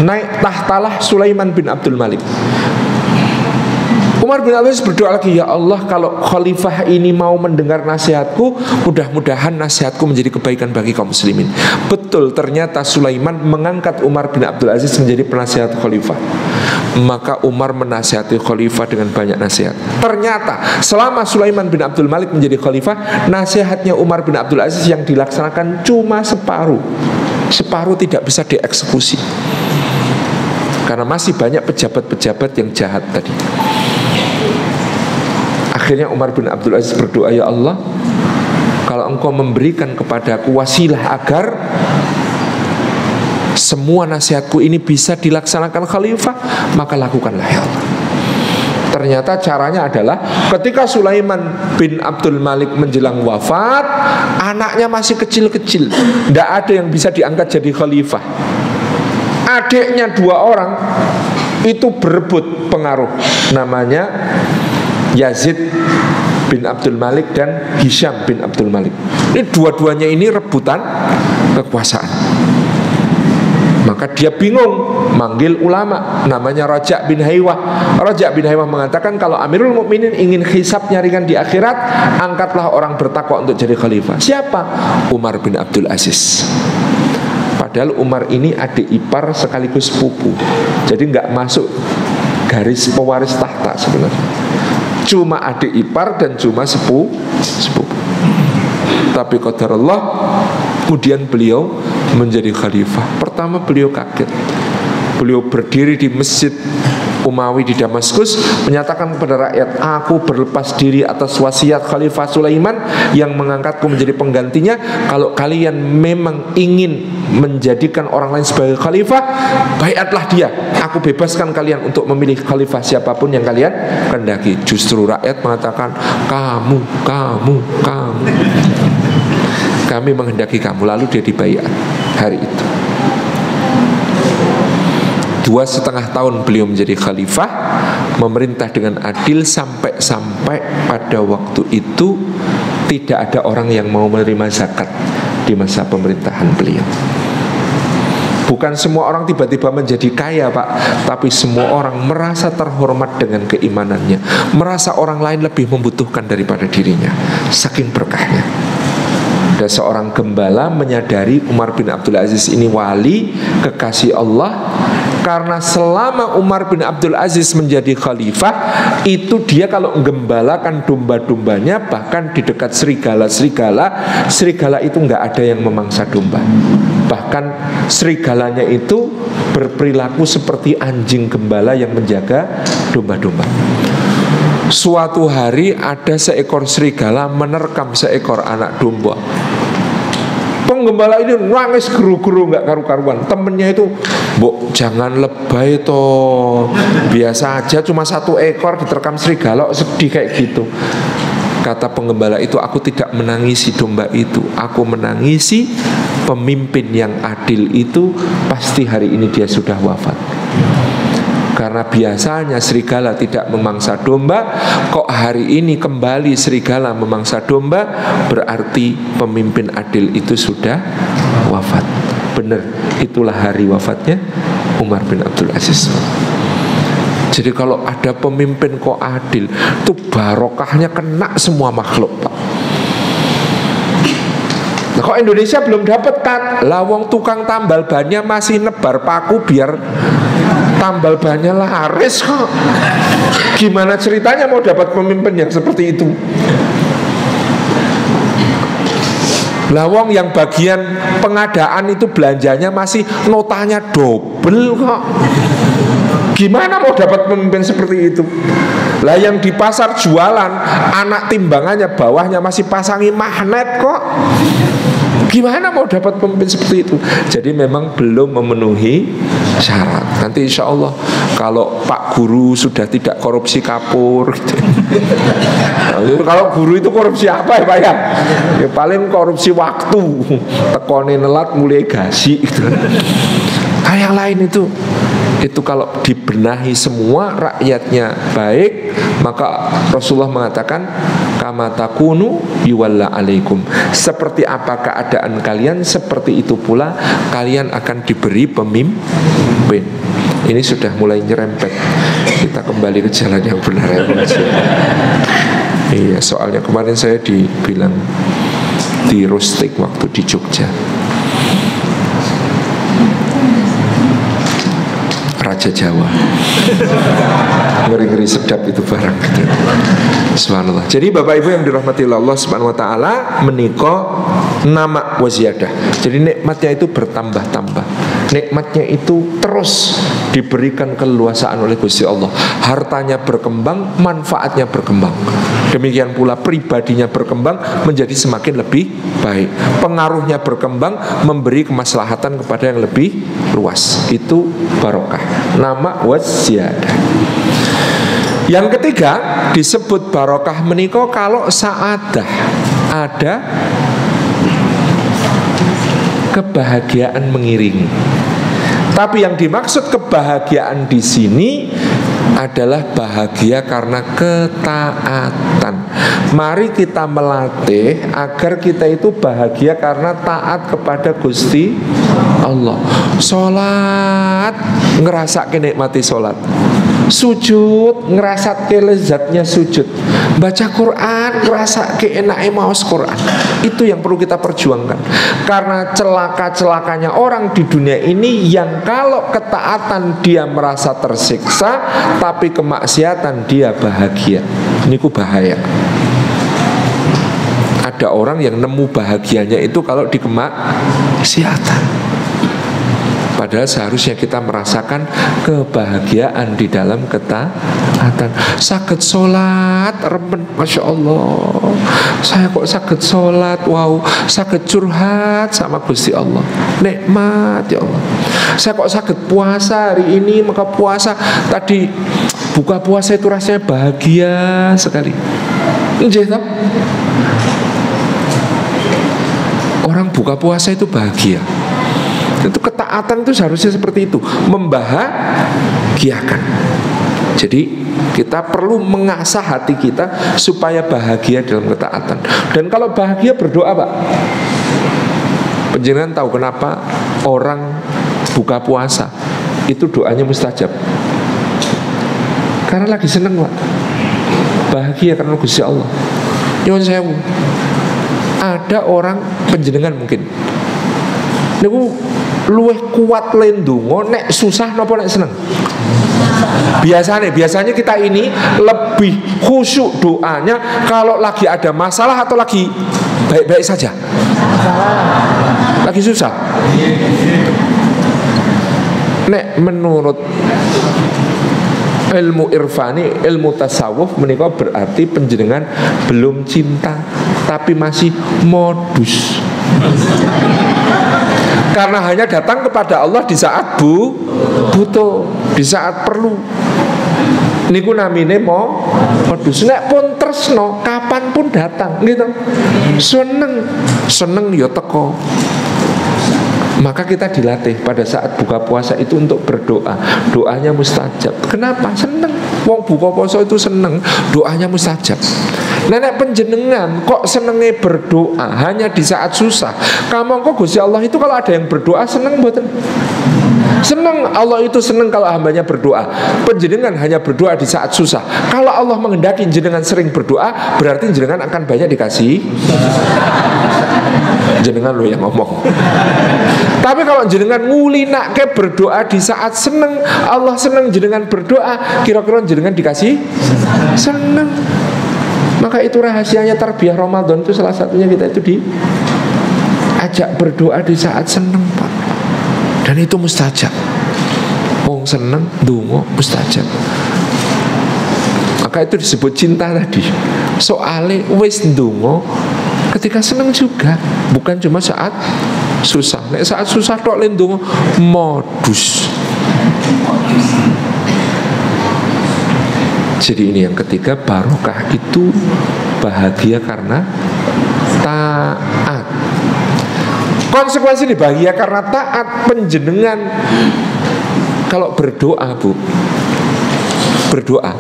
naik tahtalah Sulaiman bin Abdul Malik. Umar bin Abdul Aziz berdoa lagi, ya Allah, kalau khalifah ini mau mendengar nasihatku, mudah-mudahan nasihatku menjadi kebaikan bagi kaum muslimin. Betul, ternyata Sulaiman mengangkat Umar bin Abdul Aziz menjadi penasihat khalifah. Maka Umar menasihati khalifah dengan banyak nasihat. Ternyata selama Sulaiman bin Abdul Malik menjadi khalifah, nasihatnya Umar bin Abdul Aziz yang dilaksanakan cuma separuh. Separuh tidak bisa dieksekusi, karena masih banyak pejabat-pejabat yang jahat tadi. Akhirnya Umar bin Abdul Aziz berdoa, ya Allah, kalau engkau memberikan kepadaku wasilah agar semua nasihatku ini bisa dilaksanakan khalifah, maka lakukanlah ya Allah. Ternyata caranya adalah ketika Sulaiman bin Abdul Malik menjelang wafat, anaknya masih kecil-kecil, tidak ada yang bisa diangkat jadi khalifah. Adiknya 2 orang itu berebut pengaruh, namanya Yazid bin Abdul Malik dan Hisham bin Abdul Malik. Ini dua-duanya ini rebutan kekuasaan. Maka dia bingung, manggil ulama namanya Raja' bin Haywah. Raja' bin Haywah mengatakan, kalau Amirul Mukminin ingin hisab nyaringan di akhirat, angkatlah orang bertakwa untuk jadi khalifah. Siapa? Umar bin Abdul Aziz. Padahal Umar ini adik ipar sekaligus sepupu, jadi nggak masuk garis pewaris tahta sebenarnya. Cuma adik ipar dan cuma sepupu. Tapi qadar Allah, kemudian beliau menjadi khalifah. Pertama beliau kaget. Beliau berdiri di Masjid Umawi di Damaskus, menyatakan kepada rakyat, aku berlepas diri atas wasiat Khalifah Sulaiman yang mengangkatku menjadi penggantinya. Kalau kalian memang ingin menjadikan orang lain sebagai khalifah, baiatlah dia. Aku bebaskan kalian untuk memilih khalifah siapapun yang kalian kehendaki. Justru rakyat mengatakan, kamu kami menghendaki kamu. Lalu dia dibaiat hari itu. 2,5 tahun beliau menjadi khalifah, memerintah dengan adil, sampai pada waktu itu tidak ada orang yang mau menerima zakat di masa pemerintahan beliau. Bukan semua orang tiba-tiba menjadi kaya, Pak, tapi semua orang merasa terhormat dengan keimanannya, merasa orang lain lebih membutuhkan daripada dirinya, saking berkahnya. Ada seorang gembala menyadari Umar bin Abdul Aziz ini wali kekasih Allah, karena selama Umar bin Abdul Aziz menjadi khalifah, itu dia kalau gembalakan domba-dombanya, bahkan di dekat serigala itu nggak ada yang memangsa domba. Bahkan serigalanya itu berperilaku seperti anjing gembala yang menjaga domba-domba. Suatu hari ada seekor serigala menerkam seekor anak domba. Penggembala ini nangis geru-geru nggak karu-karuan. Temennya itu, "Mbok, jangan lebay toh. Biasa aja cuma 1 ekor diterkam serigala, sedih kayak gitu." Kata penggembala itu, aku tidak menangisi domba itu, aku menangisi pemimpin yang adil itu. Pasti hari ini dia sudah wafat. Karena biasanya serigala tidak memangsa domba, kok hari ini kembali serigala memangsa domba, berarti pemimpin adil itu sudah wafat. Benar, itulah hari wafatnya Umar bin Abdul Aziz. Jadi kalau ada pemimpin kok adil, itu barokahnya kena semua makhluk, Pak. Nah, kok Indonesia belum dapat, Kat? Lawong tukang tambal bannya masih nebar paku biar tambal bannya laris kok. Gimana ceritanya mau dapat pemimpin yang seperti itu? Lawong yang bagian pengadaan itu belanjanya masih notanya double kok. Gimana mau dapat pemimpin seperti itu? Lah yang di pasar jualan, anak timbangannya bawahnya masih pasangi magnet kok. Gimana mau dapat pemimpin seperti itu? Jadi memang belum memenuhi syarat. Nanti insya Allah kalau Pak Guru sudah tidak korupsi kapur gitu. Kalau guru itu korupsi apa ya Pak ya? Ya paling korupsi waktu, tekone nelat mulai gasi gitu. Nah, yang lain itu kalau dibenahi semua rakyatnya baik, maka Rasulullah mengatakan kama takunu yuwalla alaikum. Seperti apa keadaan kalian, seperti itu pula kalian akan diberi pemimpin. Ini sudah mulai nyerempet. Kita kembali ke jalan yang benar ya. Iya, soalnya kemarin saya dibilang di Rustik waktu di Jogja, Raja Jawa. Ngeri-ngeri sedap itu barang gitu. Subhanallah. Jadi Bapak Ibu yang dirahmati Allah Subhanahu wa taala, menika nama waziyadah. Jadi nikmatnya itu bertambah-tambah. Nikmatnya itu terus diberikan keleluasaan oleh Gusti Allah. Hartanya berkembang, manfaatnya berkembang. Demikian pula pribadinya berkembang menjadi semakin lebih baik. Pengaruhnya berkembang, memberi kemaslahatan kepada yang lebih luas. Itu barokah. Nama waziyadah. Yang ketiga disebut barokah menika kalau saadah, ada kebahagiaan mengiringi. Tapi yang dimaksud kebahagiaan di sini adalah bahagia karena ketaatan. Mari kita melatih agar kita itu bahagia karena taat kepada Gusti Allah. Sholat, ngerasa kenikmati sholat. Sujud, ngerasa kelezatnya sujud. Baca Quran, ngerasa keenaknya maos Quran. Itu yang perlu kita perjuangkan. Karena celaka-celakanya orang di dunia ini yang kalau ketaatan dia merasa tersiksa, tapi kemaksiatan dia bahagia. Ini ku bahaya. Ada orang yang nemu bahagianya itu kalau di kemaksiatan. Padahal seharusnya kita merasakan kebahagiaan di dalam ketaatan. Saged sholat, remen, Masya Allah. Saya kok saged sholat, wow. Saged curhat sama Gusti Allah, nikmat ya Allah. Saya kok saged puasa hari ini, maka puasa tadi buka puasa itu rasanya bahagia sekali. Nggih toh? Orang buka puasa itu bahagia. Itu ketaatan itu seharusnya seperti itu, membahagiakan. Jadi kita perlu mengasah hati kita supaya bahagia dalam ketaatan. Dan kalau bahagia berdoa Pak. Penjenengan tahu kenapa orang buka puasa itu doanya mustajab? Karena lagi seneng Pak. Bahagia karena Gusti Allah. Nyuwun sewu. Ada orang penjenengan mungkin niku luwih kuat lendungo nek susah napa nek seneng. Biasanya kita ini lebih khusyuk doanya kalau lagi ada masalah atau lagi baik-baik saja. Lagi susah. Nek menurut ilmu irfani, ilmu tasawuf menika berarti penjenengan belum cinta tapi masih modus. Karena hanya datang kepada Allah di saat butuh, di saat perlu. Niku namine modus. Nek pun tresno kapan pun datang gitu. Seneng ya teko. Maka kita dilatih pada saat buka puasa itu untuk berdoa. Doanya mustajab. Kenapa? Seneng. Wong buka puasa itu seneng, doanya mustajab. Nenek penjenengan kok senenge berdoa hanya di saat susah. Kamu kok Gusti Allah itu kalau ada yang berdoa seneng mboten? Seneng. Allah itu seneng kalau hambanya berdoa. Penjenengan hanya berdoa di saat susah. Kalau Allah menghendaki jenengan sering berdoa, berarti jenengan akan banyak dikasih. Jenengan lo yang ngomong. Tapi kalau jenengan ngulinake berdoa di saat seneng, Allah seneng jenengan berdoa, kira-kira jenengan dikasih seneng. Maka itu rahasianya tarbiyah Ramadan itu salah satunya kita itu diajak berdoa di saat seneng, Pak. Dan itu mustajab. Wong seneng donga mustajab. Maka itu disebut cinta tadi. Soale wis ndonga ketika seneng juga, bukan cuma saat susah. Nek saat susah tok le ndonga modus. Jadi ini yang ketiga, barokah itu bahagia karena taat. Konsekuensi di bahagia karena taat, penjenengan kalau berdoa, Bu, berdoa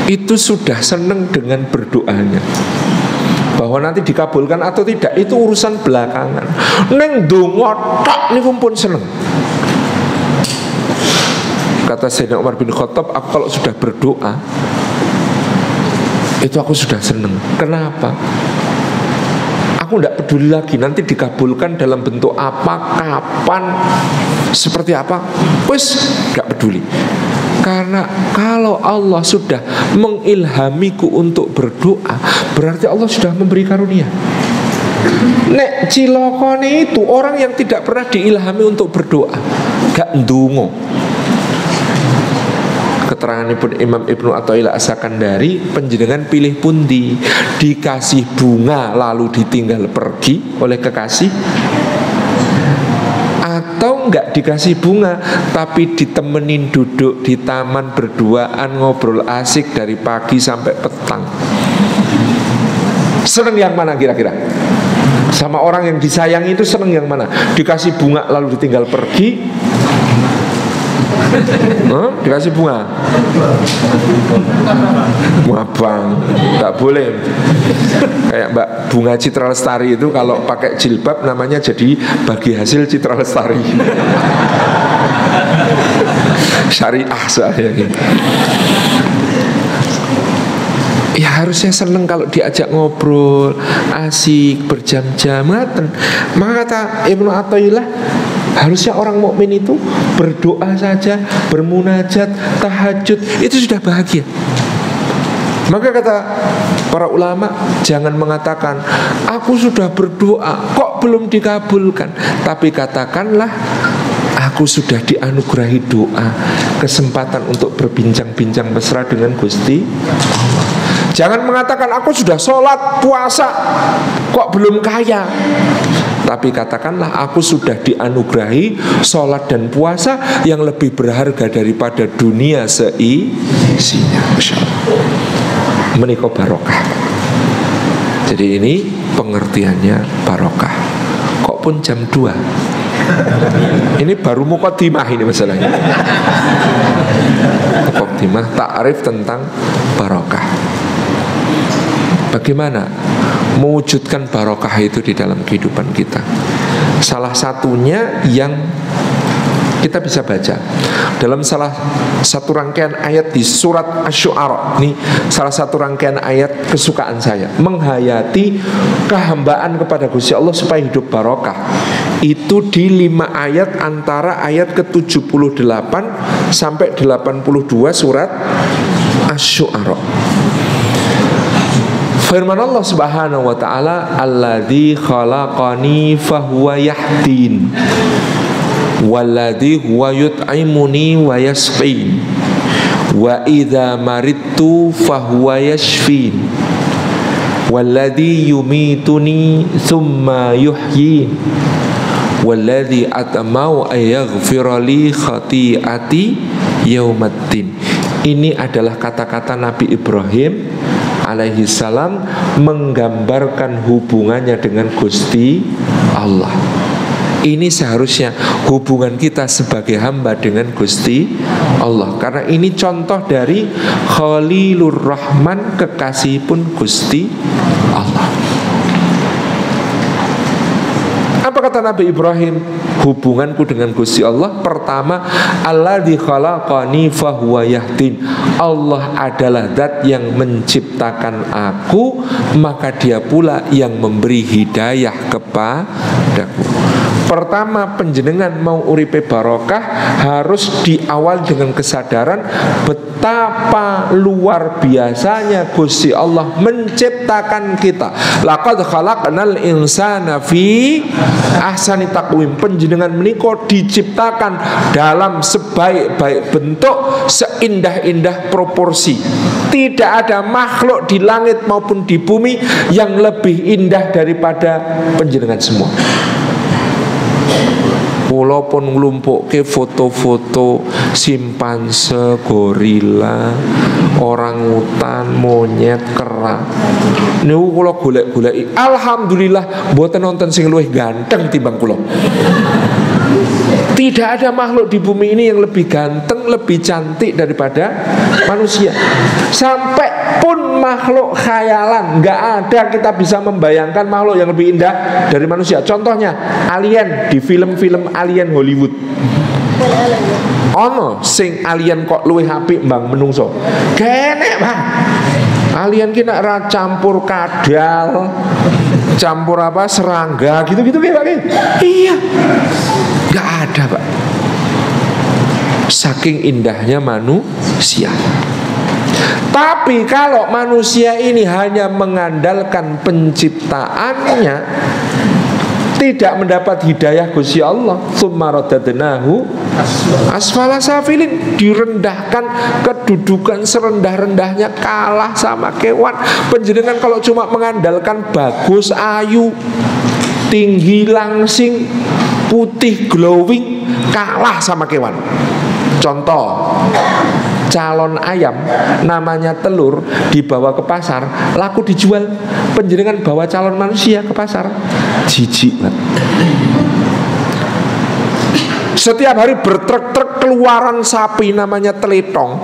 itu sudah seneng dengan berdoanya. Bahwa nanti dikabulkan atau tidak itu urusan belakangan. Neng donga tok niku pun seneng. Kata Sayyidina Umar bin Khattab, aku kalau sudah berdoa itu aku sudah seneng. Kenapa? Aku tidak peduli lagi nanti dikabulkan dalam bentuk apa, kapan, seperti apa, wes gak peduli. Karena kalau Allah sudah mengilhamiku untuk berdoa, berarti Allah sudah memberi karunia. Nek cilokone itu orang yang tidak pernah diilhami untuk berdoa, gak ndonga. Keteranganipun Imam Ibnu Athaillah As-Sakandari, penjenengan pilih pundi, dikasih bunga lalu ditinggal pergi oleh kekasih, atau enggak dikasih bunga tapi ditemenin duduk di taman berduaan ngobrol asik dari pagi sampai petang. Seneng yang mana kira-kira? Sama orang yang disayangi itu seneng yang mana? Dikasih bunga lalu ditinggal pergi, dikasih bunga bang, tak boleh. Kayak Mbak Bunga Citra Lestari itu kalau pakai jilbab namanya jadi bagi hasil Citra Lestari. Syariah saya gitu. Ya harusnya seneng kalau diajak ngobrol asik berjam-jam. Maka kata Ibnu Athaillah, harusnya orang mukmin itu berdoa saja, bermunajat, tahajud, itu sudah bahagia. Maka kata para ulama, jangan mengatakan aku sudah berdoa kok belum dikabulkan, tapi katakanlah aku sudah dianugerahi doa, kesempatan untuk berbincang-bincang mesra dengan Gusti Allah. Jangan mengatakan aku sudah sholat, puasa, kok belum kaya, tapi katakanlah aku sudah dianugerahi sholat dan puasa yang lebih berharga daripada dunia seisinya. Masya Allah. Menika barokah. Jadi ini pengertiannya barokah. Kok pun jam 2. Ini baru muqaddimah ini masalahnya. Muqaddimah ta'rif tentang barokah. Bagaimana mewujudkan barokah itu di dalam kehidupan kita? Salah satunya yang kita bisa baca dalam salah satu rangkaian ayat di surat Asy-Syu'ara. Ini salah satu rangkaian ayat kesukaan saya, menghayati kehambaan kepada Gusti Allah supaya hidup barokah. Itu di 5 ayat antara ayat ke-78 sampai 82 surat Asy-Syu'ara. Firman Allah Subhanahu wa taala, "Alladzi khalaqani fahuwa yahdin, walladzi huwa yut'imuni wa yasqin, wa idza maridtu fahuwa yashfin, walladzi yumituni tsumma yuhyin, walladzi atma'u ay yaghfira li khati'ati yaumiddin. Ini adalah kata-kata Nabi Ibrahim alaihi salam menggambarkan hubungannya dengan Gusti Allah. Ini seharusnya hubungan kita sebagai hamba dengan Gusti Allah. Karena ini contoh dari Khalilur Rahman, kekasih pun Gusti Allah. Apa kata Nabi Ibrahim? Hubunganku dengan Gusti Allah, pertama, alladzi khalaqani fahuwa yahdin. Allah adalah zat yang menciptakan aku, maka dia pula yang memberi hidayah kepadaku. Pertama, penjenengan mau uripe barokah harus diawal dengan kesadaran betapa luar biasanya Gusti Allah menciptakan kita. Laqad khalaqnal insana fi ahsani taqwim. Panjenengan menika diciptakan dalam sebaik-baik bentuk, seindah-indah proporsi. Tidak ada makhluk di langit maupun di bumi yang lebih indah daripada panjenengan semua. Walaupun nglumpukke foto-foto simpanse, gorila, orangutan, monyet, kera, niku kula golek-goleki, alhamdulillah mboten nonton sing luwih ganteng timbang kula. Tidak ada makhluk di bumi ini yang lebih ganteng, lebih cantik daripada manusia. Sampai pun makhluk khayalan, nggak ada kita bisa membayangkan makhluk yang lebih indah dari manusia. Contohnya alien di film-film alien Hollywood. Ono sing alien kok luwih apik mbang menungso. Kenek, Bang. Alien ki nek ra campur kadal, campur apa serangga gitu-gitu Pak. Iya. Gak ada, Pak. Saking indahnya manusia. Tapi kalau manusia ini hanya mengandalkan penciptaannya, tidak mendapat hidayah Gusti Allah, tsumma radadnahu asfala safilin, direndahkan kedudukan serendah-rendahnya, kalah sama kewan. Panjenengan kalau cuma mengandalkan bagus, ayu, tinggi, langsing, putih, glowing, kalah sama kewan. Contoh, calon ayam namanya telur dibawa ke pasar, laku dijual. Panjenengan bawa calon manusia ke pasar, jijik banget. Setiap hari bertrek-trek keluaran sapi namanya teletong,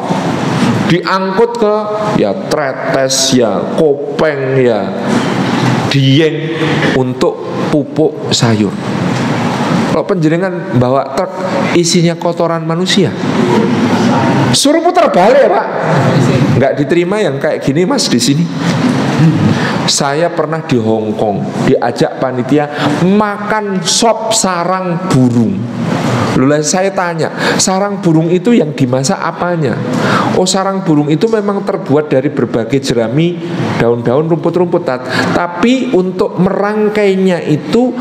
diangkut ke ya tretes, ya kopeng, ya dieng untuk pupuk sayur. Kalau panjenengan bawa truk isinya kotoran manusia, suruh putar balik, Pak. Nggak diterima yang kayak gini, Mas, di sini. Saya pernah di Hong Kong diajak panitia makan sop sarang burung. Lalu saya tanya, sarang burung itu yang dimasak apanya? Oh, sarang burung itu memang terbuat dari berbagai jerami, daun-daun, rumput-rumput. Tapi untuk merangkainya itu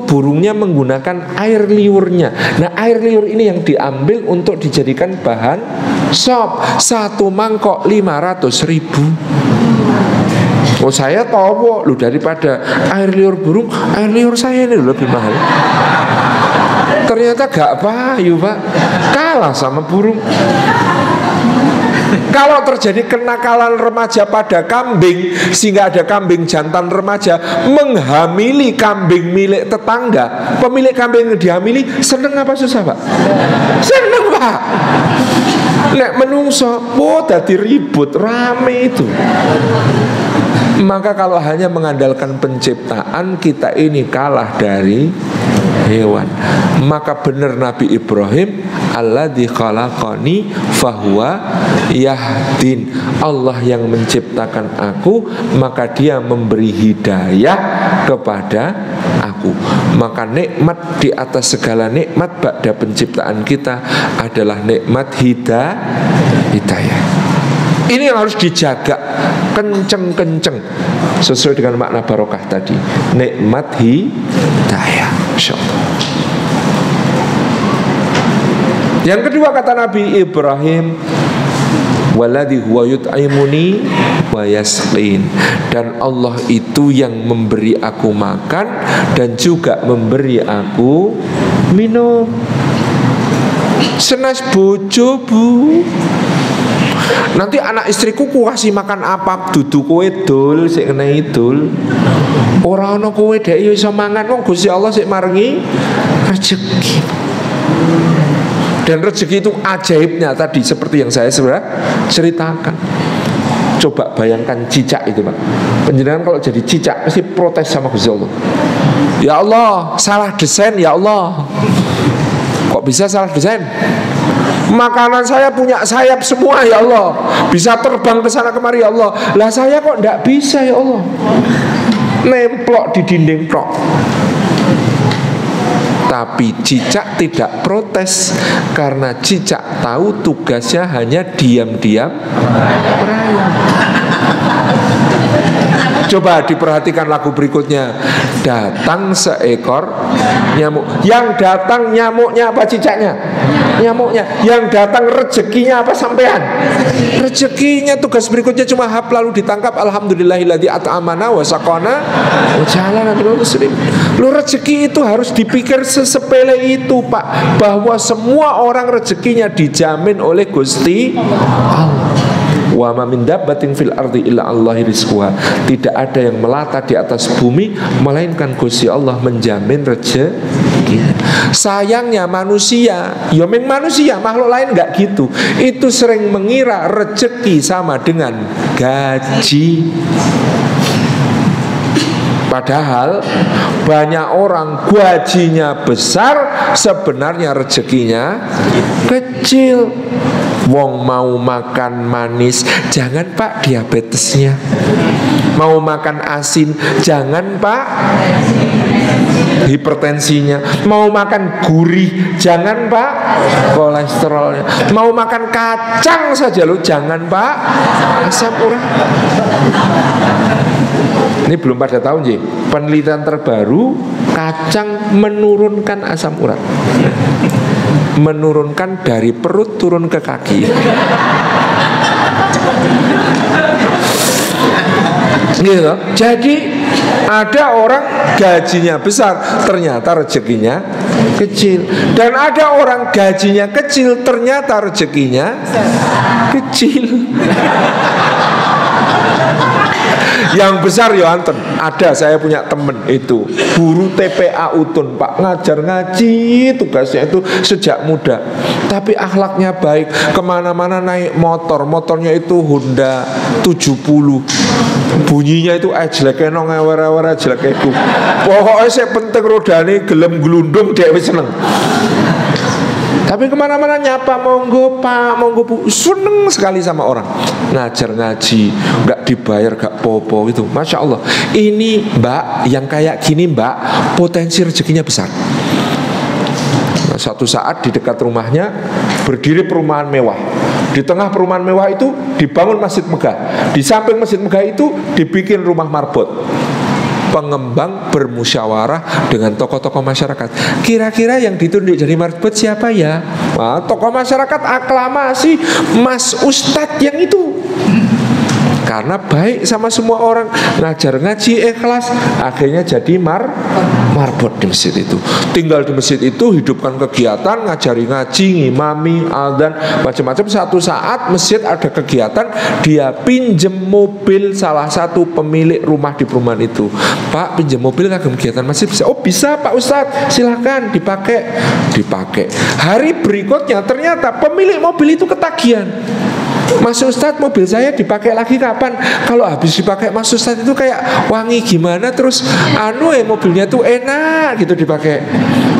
burungnya menggunakan air liurnya. Nah, air liur ini yang diambil untuk dijadikan bahan sop. Satu mangkok 500.000. Oh, saya tahu lu, daripada air liur burung, air liur saya ini lebih mahal. Ternyata gak payu, Pak. Kalah sama burung. Kalau terjadi kenakalan remaja pada kambing, sehingga ada kambing jantan remaja menghamili kambing milik tetangga, pemilik kambing yang dihamili seneng apa susah, Pak? Seneng, Pak. Nek menungso, dadi ribut, rame itu. Maka kalau hanya mengandalkan penciptaan, kita ini kalah dari hewan. Maka benar Nabi Ibrahim, alladzi khalaqani fahuwa yahdin. Allah yang menciptakan aku, maka dia memberi hidayah kepada aku. Maka nikmat di atas segala nikmat ba'da penciptaan kita adalah nikmat hidayah. Ini yang harus dijaga kenceng-kenceng sesuai dengan makna barokah tadi. Nikmat hidayah, insyaallah. Yang kedua kata Nabi Ibrahim, waladhi huwa yut'imuni wa yasqin. Dan Allah itu yang memberi aku makan dan juga memberi aku minum. Senes bojo, Bu. Nanti anak istriku ku kasih makan apa? Dudu kowe dul, sik kena idul. Ora ana kowe dhek yo iso mangan, wong Gusti Allah sik maringi rezeki. Dan rezeki itu ajaibnya tadi seperti yang saya sudah ceritakan. Coba bayangkan cicak itu, Pak. Penjenengan kalau jadi cicak pasti protes sama Gusti Allah. Ya Allah, salah desain ya Allah. Kok bisa salah desain? Makanan saya punya sayap semua ya Allah, bisa terbang ke sana kemari ya Allah. Lah saya kok enggak bisa ya Allah. Nemplok di dinding tok. Tapi cicak tidak protes karena cicak tahu tugasnya hanya diam-diam merayap. Coba diperhatikan lagu berikutnya. Datang seekor nyamuk. Yang datang nyamuknya apa cicaknya? Nyamuknya. Yang datang rezekinya apa sampean? Rezekinya. Tugas berikutnya cuma hap lalu ditangkap. Alhamdulillahilladzi at'amana wa saqana wa ja'alana minal muslimin. Lu rezeki itu harus dipikir sesepele itu, Pak, bahwa semua orang rezekinya dijamin oleh Gusti Allah. Wa ma min dabbatin fil ardi illa Allahi rizquha. Tidak ada yang melata di atas bumi melainkan Gusti Allah menjamin rezeki. Sayangnya manusia, ya memang manusia, makhluk lain enggak gitu. Itu sering mengira rezeki sama dengan gaji. Padahal banyak orang gajinya besar, sebenarnya rezekinya kecil. Wong mau makan manis, jangan Pak diabetesnya. Mau makan asin, jangan Pak hipertensinya. Mau makan gurih, jangan Pak kolesterolnya. Mau makan kacang saja lo, jangan Pak asam urat. Ini belum pada tahu sih. Penelitian terbaru, kacang menurunkan asam urat. Menurunkan dari perut turun ke kaki. Gitu. Jadi ada orang gajinya besar, ternyata rezekinya kecil. Dan ada orang gajinya kecil, ternyata rezekinya kecil. Yang besar ya anten. Ada, saya punya temen itu guru TPA Utun, Pak, ngajar ngaji, tugasnya itu sejak muda. Tapi akhlaknya baik, kemana-mana naik motor. Motornya itu Honda 70. Bunyinya itu jelek nong ewer-ewer jelek itu. Pokoknya saya penting rodane gelem glundung dia seneng. Tapi kemana-mana nyapa, monggo Pak, monggo Bu, seneng sekali sama orang. Ngajar ngaji, nggak dibayar, nggak popo gitu. Masya Allah. Ini Mbak, yang kayak gini Mbak, potensi rezekinya besar. Nah, suatu saat di dekat rumahnya berdiri perumahan mewah. Di tengah perumahan mewah itu dibangun masjid megah. Di samping masjid megah itu dibikin rumah marbot. Pengembang bermusyawarah dengan tokoh-tokoh masyarakat. Kira-kira yang ditunjuk jadi marbot siapa ya? Nah, tokoh masyarakat aklamasi Mas Ustadz yang itu. Karena baik sama semua orang, ngajar ngaji ikhlas, akhirnya jadi marbot di masjid itu. Tinggal di masjid itu, hidupkan kegiatan, ngajari ngaji, ngimami, adzan, macam-macam. Satu saat masjid ada kegiatan, dia pinjem mobil salah satu pemilik rumah di perumahan itu. Pak, pinjem mobil kagem kegiatan masjid bisa? Oh bisa Pak Ustadz, silahkan dipakai. Hari berikutnya ternyata pemilik mobil itu ketagihan. Mas Ustadz, mobil saya dipakai lagi kapan? Kalau habis dipakai Mas Ustadz itu kayak wangi gimana, terus mobilnya tuh enak gitu dipakai.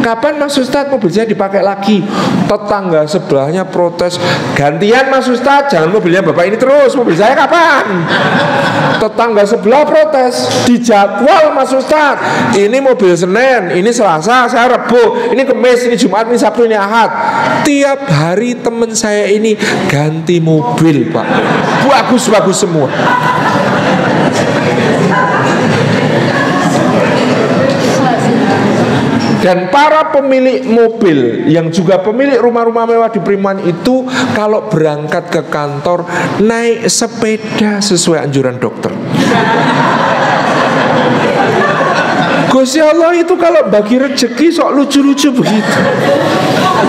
Kapan Mas Ustadz mobil saya dipakai lagi? Tetangga sebelahnya protes, gantian Mas Ustadz, jangan mobilnya Bapak ini terus, mobil saya kapan? Tetangga sebelah protes, dijadwal Mas Ustadz, ini mobil Senin, ini Selasa, saya Rebo, ini Kamis, ini Jumat, ini Sabtu, ini Ahad. Tiap hari teman saya ini ganti mobil Pak, bagus-bagus semua. Dan para pemilik mobil yang juga pemilik rumah-rumah mewah di perumahan itu, kalau berangkat ke kantor naik sepeda sesuai anjuran dokter. Gusti Allah itu kalau bagi rezeki sok lucu-lucu begitu.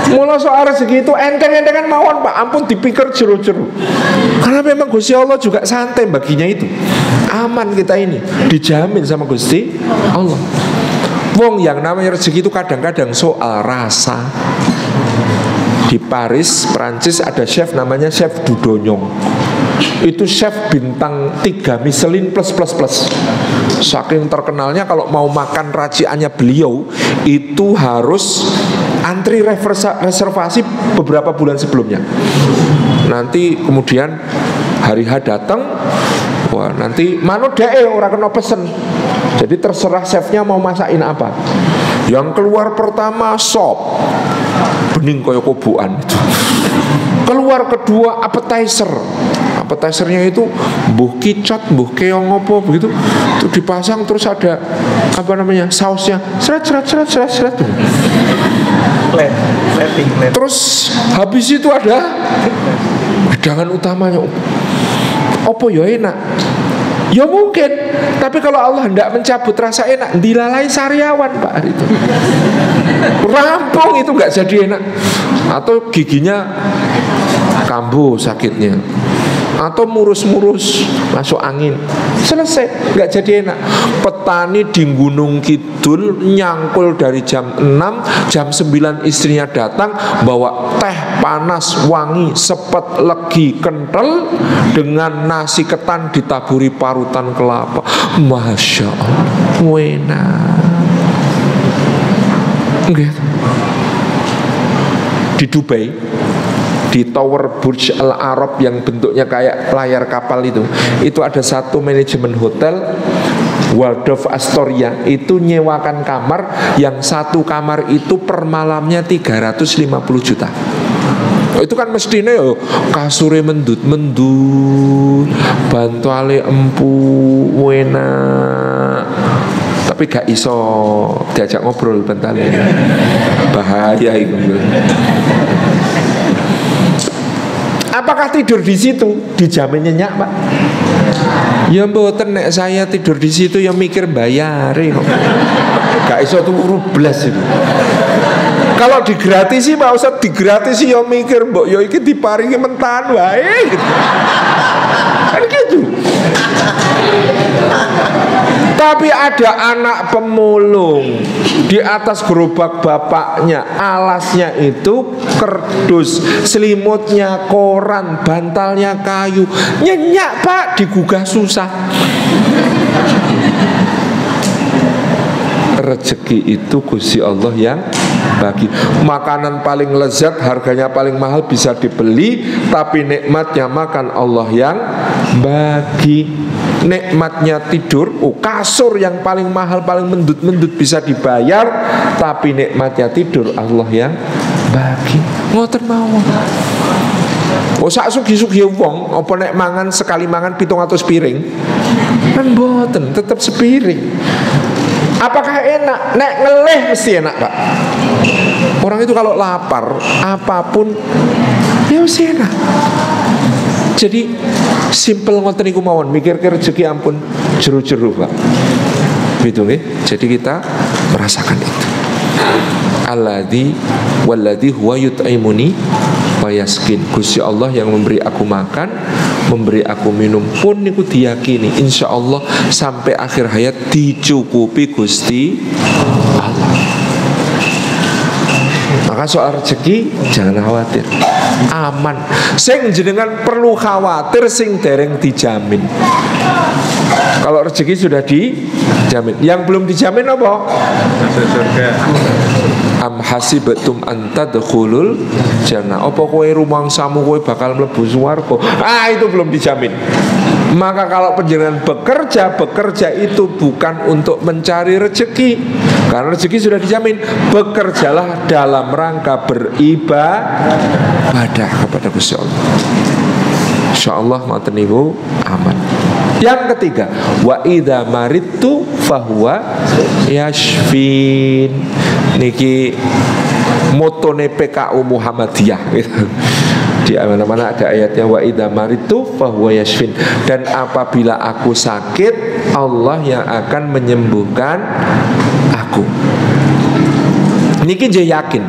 Mula soal rezeki itu enteng-entengan mawon Pak, ampun dipikir jero-jero. Karena memang Gusti Allah juga santai baginya itu. Aman kita ini, dijamin sama Gusti Allah. Wong yang namanya rezeki itu kadang-kadang soal rasa. Di Paris, Prancis ada chef namanya Chef Dudonyong. Itu chef bintang 3 Michelin plus. Saking terkenalnya kalau mau makan raciannya beliau itu harus antri reservasi beberapa bulan sebelumnya. Nanti kemudian hari H datang, wah nanti mano dae ora kena pesen. Jadi terserah chefnya mau masakin apa. Yang keluar pertama sop, bening koyo kobokan itu. Keluar kedua appetizer. Appetizernya itu mbuh kicot, mbuh keong apa begitu. Itu dipasang terus ada apa namanya? Sausnya. Seret. Terus habis itu ada hidangan utamanya. Apa ya enak? Ya mungkin, tapi kalau Allah hendak mencabut rasa enak, dilalai sariawan Pak hari itu. Rampung itu nggak jadi enak. Atau giginya kambuh sakitnya, atau murus-murus masuk angin, selesai, nggak jadi enak. Petani di Gunung Kidul nyangkul dari jam 6, jam 9 istrinya datang bawa teh panas wangi sepet legi kental dengan nasi ketan ditaburi parutan kelapa. Masya Allah, enak. Gitu. Di Dubai, di Tower Burj Al Arab yang bentuknya kayak layar kapal itu ada satu manajemen hotel Waldorf Astoria, itu nyewakan kamar yang satu kamar itu per malamnya 350 juta. Itu kan mestinya yo kasure mendut, bantuale empu, enak. Tapi gak iso diajak ngobrol bentale. Bahaya itu. Apakah tidur di situ dijamin nyenyak, Pak? Ya mboten, nek saya tidur di situ ya mikir bayare kok. Gak iso turu blas itu. Kalau digratisi Pak Ustaz, digratisi ya mikir mbok ya iki diparingi mentahan wae gitu. Kan gitu. Tapi ada anak pemulung di atas gerobak bapaknya, alasnya itu kerdus, selimutnya koran, bantalnya kayu. Nyenyak Pak, digugah susah. Rezeki itu Gusti Allah yang bagi. Makanan paling lezat, harganya paling mahal bisa dibeli, tapi nikmatnya makan Allah yang bagi. Nikmatnya tidur, kasur yang paling mahal, paling mendut-mendut bisa dibayar, tapi nikmatnya tidur Allah yang bagi. Ngoten mawon. Sak sugih-sugih wong apa nek mangan sekali mangan 700 piring? Kan mboten, tetap sepiring. Apakah enak? Nek ngeleh mesti enak, Pak. Orang itu kalau lapar, apapun ya mesti enak. Jadi simple ngoten niku mawon, mikir ke rezeki ampun jeru-jeru, Pak. Gitu nggih. Jadi kita merasakan itu. Walladzi huwa yut'imuni wa yaskin. Gusti Allah yang memberi aku makan, memberi aku minum pun niku diyakini insyaallah sampai akhir hayat dicukupi Gusti Allah. Maka soal rezeki jangan khawatir, aman. Sing jenengan perlu khawatir sing dereng dijamin. Kalau rezeki sudah dijamin, yang belum dijamin apa? Surga. Am hasibtum an tadkhulul jannah. Apa kowe rumangsamu kowe bakal mlebu swarga? Itu belum dijamin. Maka kalau panjenengan bekerja itu bukan untuk mencari rezeki, karena rezeki sudah dijamin. Bekerjalah dalam rangka beribadah kepada Gusti Allah. Insyaallah ngoten niku aman. Yang ketiga, wa idza maridtu fahuwa yashfin. Niki motone PKU Muhammadiyah gitu. Di mana-mana ada ayatnya wa idza maridtu fahuwa yashfin. Dan apabila aku sakit, Allah yang akan menyembuhkan aku. Niki nggih yakin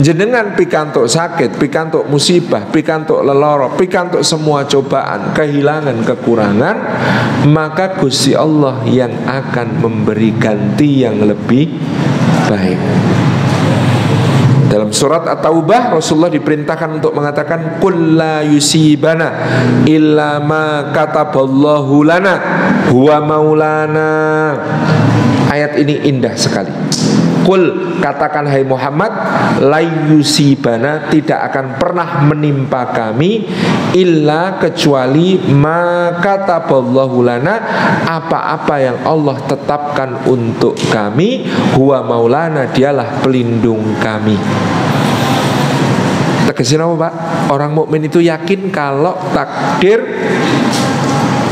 jenengan pikantuk sakit, pikantuk musibah, pikantuk leloro, pikantuk semua cobaan, kehilangan, kekurangan, maka Gusti Allah yang akan memberi ganti yang lebih baik. Dalam surat At-Taubah Rasulullah diperintahkan untuk mengatakan qul la yusibana illa ma kataballahu lana huwa maulana. Ayat ini indah sekali. Qul, katakan hai Muhammad, la yusibana, tidak akan pernah menimpa kami illa kecuali ma kataballahu lana, apa-apa yang Allah tetapkan untuk kami, huwa maulana, dialah pelindung kami. Tegasin apa Pak? Orang mukmin itu yakin kalau takdir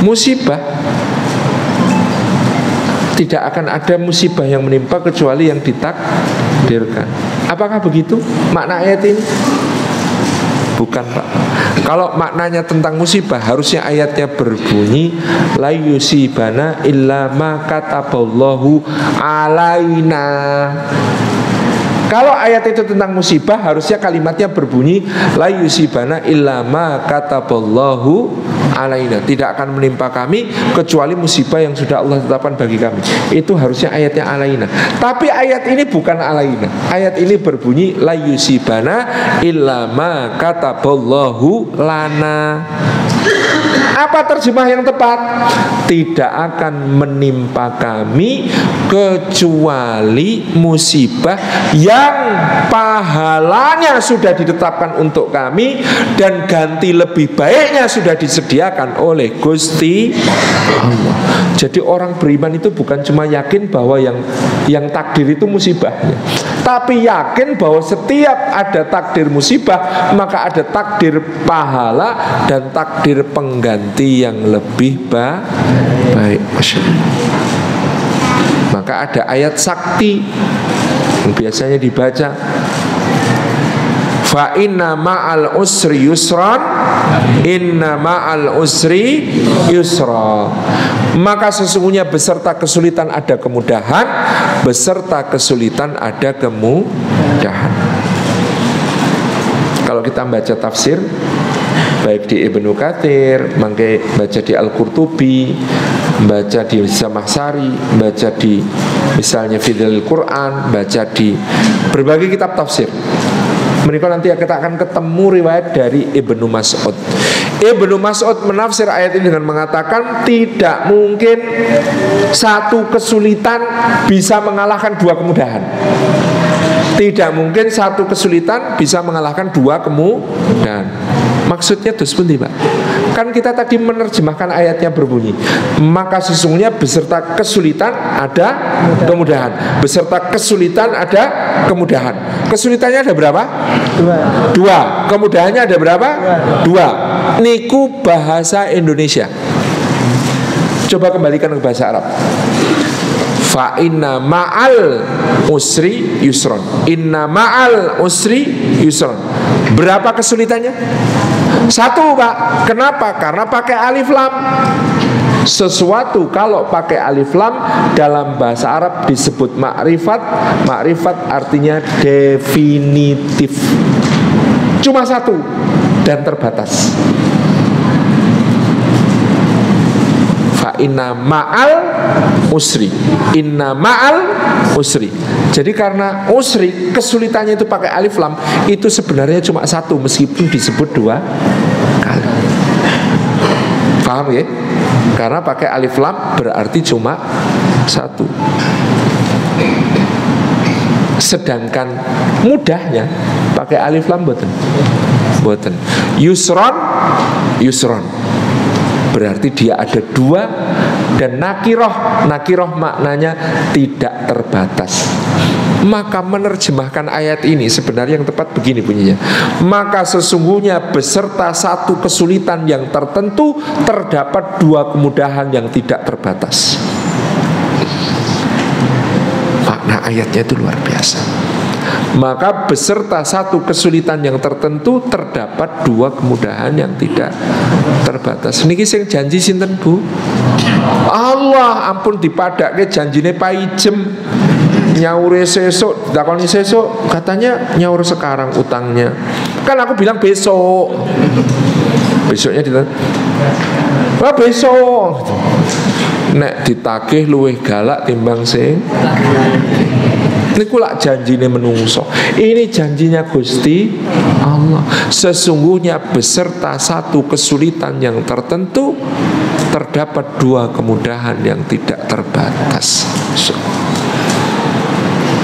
musibah, tidak akan ada musibah yang menimpa kecuali yang ditakdirkan. Apakah begitu makna ayat ini? Bukan Pak. Kalau maknanya tentang musibah, harusnya ayatnya berbunyi la yusibana illa ma kataballahu alaina. Kalau ayat itu tentang musibah, harusnya kalimatnya berbunyi la yusibana illa ma kataballahu alaina. Tidak akan menimpa kami kecuali musibah yang sudah Allah tetapkan bagi kami. Itu harusnya ayatnya alaina. Tapi ayat ini bukan alaina. Ayat ini berbunyi la yusibana illa ma kataballahu lana. Apa terjemah yang tepat? Tidak akan menimpa kami kecuali musibah yang pahalanya sudah ditetapkan untuk kami dan ganti lebih baiknya sudah disediakan oleh Gusti Allah. Jadi orang beriman itu bukan cuma yakin bahwa yang takdir itu musibahnya, tapi yakin bahwa setiap ada takdir musibah, maka ada takdir pahala dan takdir pengganti yang lebih baik. Maka ada ayat sakti yang biasanya dibaca, fa inna ma'al usri yusran, inna ma'al usri yusra. Maka sesungguhnya beserta kesulitan ada kemudahan, beserta kesulitan ada kemudahan. Kalau kita baca tafsir, baik di Ibnu Katsir, mangke baca di Al-Qurtubi, baca di Zamakhsyari, baca di misalnya Fidhil Quran, baca di berbagai kitab tafsir. Mereka nanti kita akan ketemu riwayat dari Ibnu Mas'ud. Ibnu Mas'ud menafsir ayat ini dengan mengatakan tidak mungkin satu kesulitan bisa mengalahkan dua kemudahan. Tidak mungkin satu kesulitan bisa mengalahkan dua kemudahan. Maksudnya itu seperti Pak. Kan kita tadi menerjemahkan ayatnya berbunyi, maka sesungguhnya beserta kesulitan ada kemudahan, beserta kesulitan ada kemudahan. Kesulitannya ada berapa? Dua. Kemudahannya ada berapa? Dua. Niku bahasa Indonesia. Coba kembalikan ke bahasa Arab. Fa inna ma'al usri yusron. Inna ma'al usri yusron. Berapa kesulitannya? Satu Pak. Kenapa? Karena pakai alif lam. Sesuatu kalau pakai alif lam dalam bahasa Arab disebut makrifat. Makrifat artinya definitif. Cuma satu dan terbatas. Inna ma'al usri, inna ma'al usri. Jadi karena usri kesulitannya itu pakai alif lam, itu sebenarnya cuma satu meskipun disebut dua kali. Paham ya? Karena pakai alif lam berarti cuma satu. Sedangkan mudahnya pakai alif lam boten. Yusron, yusron. Berarti dia ada dua. Dan nakiroh maknanya tidak terbatas. Maka menerjemahkan ayat ini sebenarnya yang tepat begini bunyinya. Maka sesungguhnya beserta satu kesulitan yang tertentu terdapat dua kemudahan yang tidak terbatas. Makna ayatnya itu luar biasa. Maka beserta satu kesulitan yang tertentu terdapat dua kemudahan yang tidak terbatas. Niki sing janji sinten Bu? Allah, ampun dipadake janjine paijem. Nyaure sesuk, dakoni sesuk, katanya nyaur sekarang utangnya. Kan aku bilang besok. Besoknya ditanya, wah besok. Nek ditagih luwih galak timbang sing. Niku lak janjine menungso. Ini janjinya Gusti Allah. Sesungguhnya beserta satu kesulitan yang tertentu terdapat dua kemudahan yang tidak terbatas.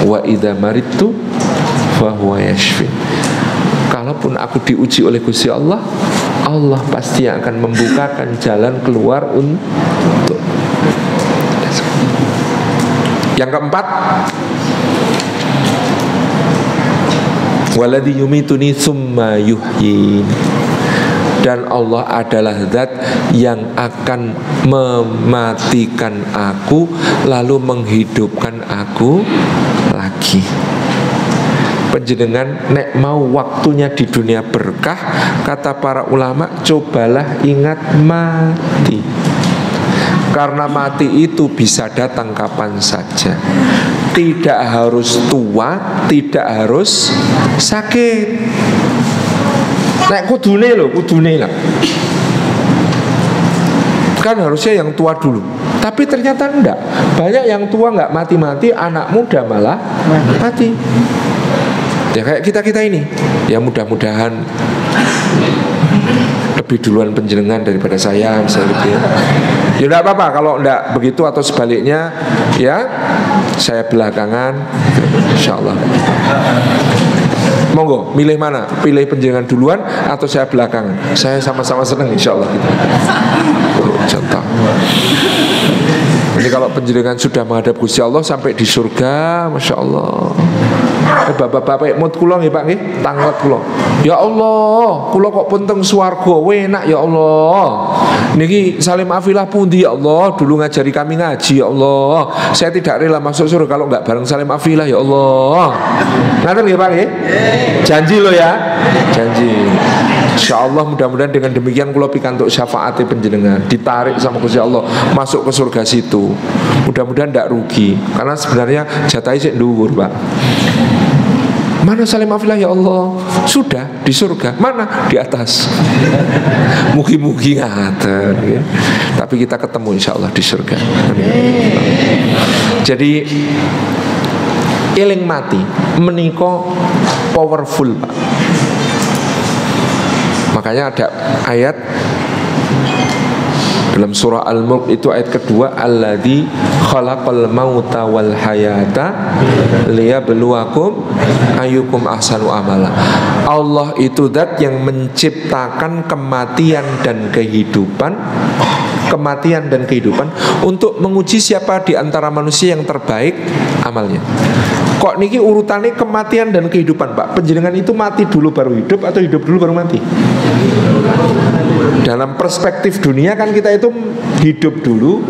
Wa idza maridtu fa huwa yashfi. Kalaupun aku diuji oleh Gusti Allah, Allah pasti akan membukakan jalan keluar untuk. Yang keempat, waladhi yumituni thumma yuhyin. Dan Allah adalah zat yang akan mematikan aku lalu menghidupkan aku lagi. Panjenengan nek mau waktunya di dunia berkah, kata para ulama, cobalah ingat mati. Karena mati itu bisa datang kapan saja. Tidak harus tua, tidak harus sakit. Nek kudune lho, kudune lah. Kan harusnya yang tua dulu. Tapi ternyata enggak. Banyak yang tua enggak mati-mati, anak muda malah mati. Ya kayak kita-kita ini. Ya mudah-mudahan lebih duluan panjenengan daripada saya, misalnya gitu ya. Ya enggak apa-apa kalau enggak begitu atau sebaliknya, ya saya belakangan, insyaallah. Monggo, milih mana? Pilih panjenengan duluan atau saya belakangan? Saya sama-sama senang insyaallah gitu. Contoh. Jadi kalau panjenengan sudah menghadap Gusti Allah sampai di surga, masya Allah. Bapak-bapak mut kula nggih Pak nggih, tanglet kula. Ya Allah, kula kok pun teng swarga, enak ya Allah. Niki salim afilah pundi ya Allah, dulu ngajari kami ngaji ya Allah. Saya tidak rela masuk surga kalau enggak bareng salim afilah ya Allah. Ngaten nggih Pak nggih? Janji lo ya. Janji. Insyaallah mudah-mudahan dengan demikian kula pikantuk syafaate panjenengan, ditarik sama Gusti Allah masuk ke surga situ. Mudah-mudahan ndak rugi karena sebenarnya jatahe sik dhuwur, Pak. Mana salim afilah ya Allah? Sudah di surga. Mana? Di atas. Mugi-mugi ngaten ya. Tapi kita ketemu insyaallah di surga. Jadi eling mati menika powerful, Pak. Makanya ada ayat dalam surah Al-Mulk itu ayat kedua, alladzi khalaqal mauta wal hayata liyabluwakum ayyukum ahsanu amala. Allah itu zat yang menciptakan kematian dan kehidupan, kematian dan kehidupan untuk menguji siapa di antara manusia yang terbaik amalnya. Kok niki urutannya kematian dan kehidupan, Pak? Panjenengan itu mati dulu baru hidup atau hidup dulu baru mati? Dalam perspektif dunia kan kita itu hidup dulu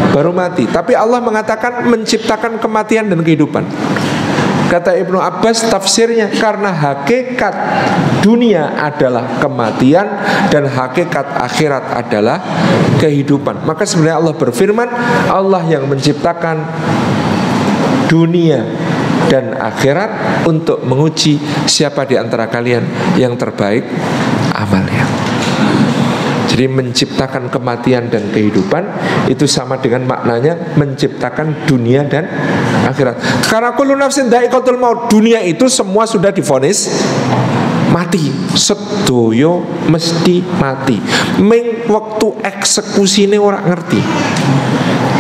baru mati. Tapi Allah mengatakan menciptakan kematian dan kehidupan. Kata Ibnu Abbas tafsirnya, karena hakikat dunia adalah kematian dan hakikat akhirat adalah kehidupan. Maka sebenarnya Allah berfirman, Allah yang menciptakan dunia dan akhirat untuk menguji siapa di antara kalian yang terbaik amalnya. Jadi menciptakan kematian dan kehidupan itu sama dengan maknanya menciptakan dunia dan akhirat. Karena kullu nafsin dha'iqatul maut, dunia itu semua sudah divonis mati, sedoyo mesti mati. Ming waktu eksekusi ini orang ngerti.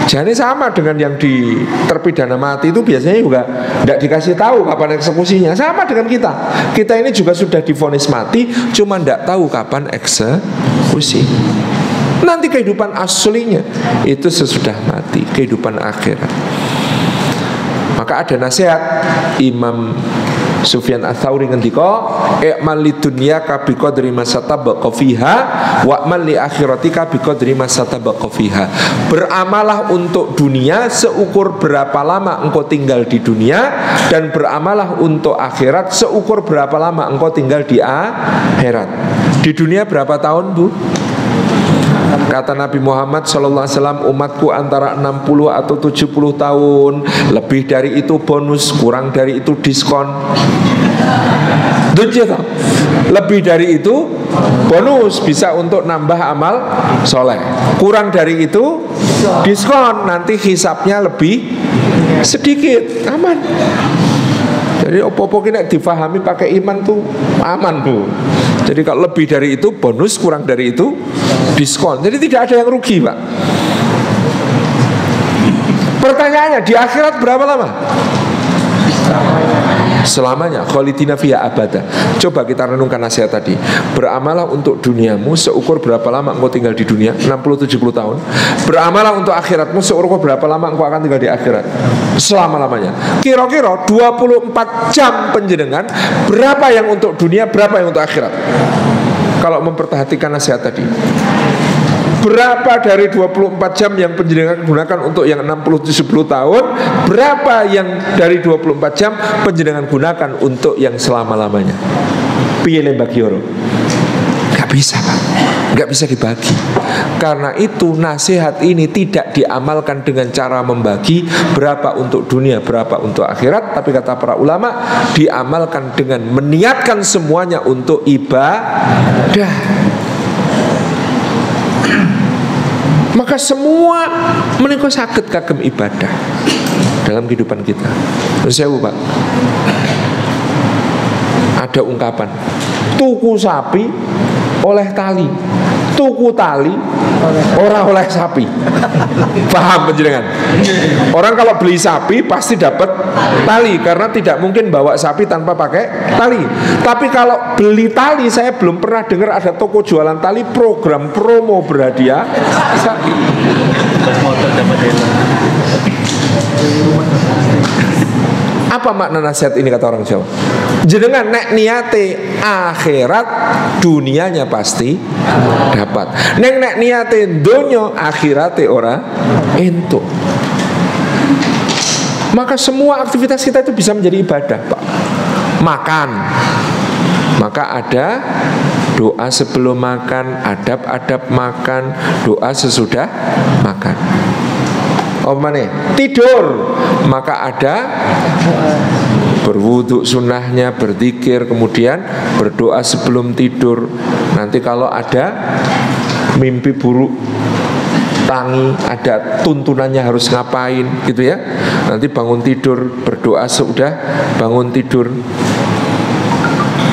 Jadi sama dengan yang di terpidana mati itu biasanya juga tidak dikasih tahu kapan eksekusinya. Sama dengan kita. Kita ini juga sudah divonis mati, cuma tidak tahu kapan eksekusi. Nanti kehidupan aslinya itu sesudah mati, kehidupan akhirat. Maka ada nasihat Imam Sufyan Ats-Tsauri ngendika, "I'mal lidunyaka biqadri ma satabqa fiha wa'mal li akhiratika biqadri ma satabqa fiha." Beramalah untuk dunia seukur berapa lama engkau tinggal di dunia, dan beramalah untuk akhirat seukur berapa lama engkau tinggal di akhirat. Di dunia berapa tahun, Bu? Kata Nabi Muhammad SAW, umatku antara 60 atau 70 tahun. Lebih dari itu bonus, kurang dari itu diskon. Lebih dari itu bonus, bisa untuk nambah amal soleh. Kurang dari itu diskon, nanti hisapnya lebih sedikit, aman. Jadi opo-opo kena difahami pakai iman tuh aman tuh. Jadi kalau lebih dari itu bonus, kurang dari itu diskon. Jadi tidak ada yang rugi, Pak. Pertanyaannya, di akhirat berapa lama? Selamanya, khalidina fiha abada. Coba kita renungkan nasihat tadi. Beramalah untuk duniamu seukur berapa lama engkau tinggal di dunia, 60-70 tahun. Beramalah untuk akhiratmu seukur berapa lama engkau akan tinggal di akhirat, selama-lamanya. Kira-kira 24 jam penjenengan, berapa yang untuk dunia, berapa yang untuk akhirat? Kalau memperhatikan nasihat tadi, berapa dari 24 jam yang penjenengan gunakan untuk yang 60-70 tahun, berapa yang dari 24 jam penjenengan gunakan untuk yang selama-lamanya? Pilih bagi orang. Gak bisa, Pak. Gak bisa dibagi. Karena itu nasihat ini tidak diamalkan dengan cara membagi berapa untuk dunia, berapa untuk akhirat. Tapi kata para ulama, diamalkan dengan meniatkan semuanya untuk ibadah. Maka semua menika saged kagem ibadah dalam kehidupan kita. Sewu, Pak. Ada ungkapan, tuku sapi oleh tali, tuku tali ora oleh sapi. Paham penjenengan? Orang kalau beli sapi pasti dapat tali, karena tidak mungkin bawa sapi tanpa pakai tali. Tapi kalau beli tali, saya belum pernah dengar ada toko jualan tali program promo berhadiah sapi. Apa makna nasihat ini kata orang Jawa? Jenengan nek niate akhirat, dunianya pasti dapat. Nek niate donya, akhirate ora entuk. Maka semua aktivitas kita itu bisa menjadi ibadah, Pak. Makan, maka ada doa sebelum makan, adab-adab makan, doa sesudah makan. Tidur, maka ada berwudu sunnahnya, berzikir, kemudian berdoa sebelum tidur. Nanti kalau ada mimpi buruk, tangi, ada tuntunannya harus ngapain gitu ya. Nanti bangun tidur, berdoa sudah bangun tidur.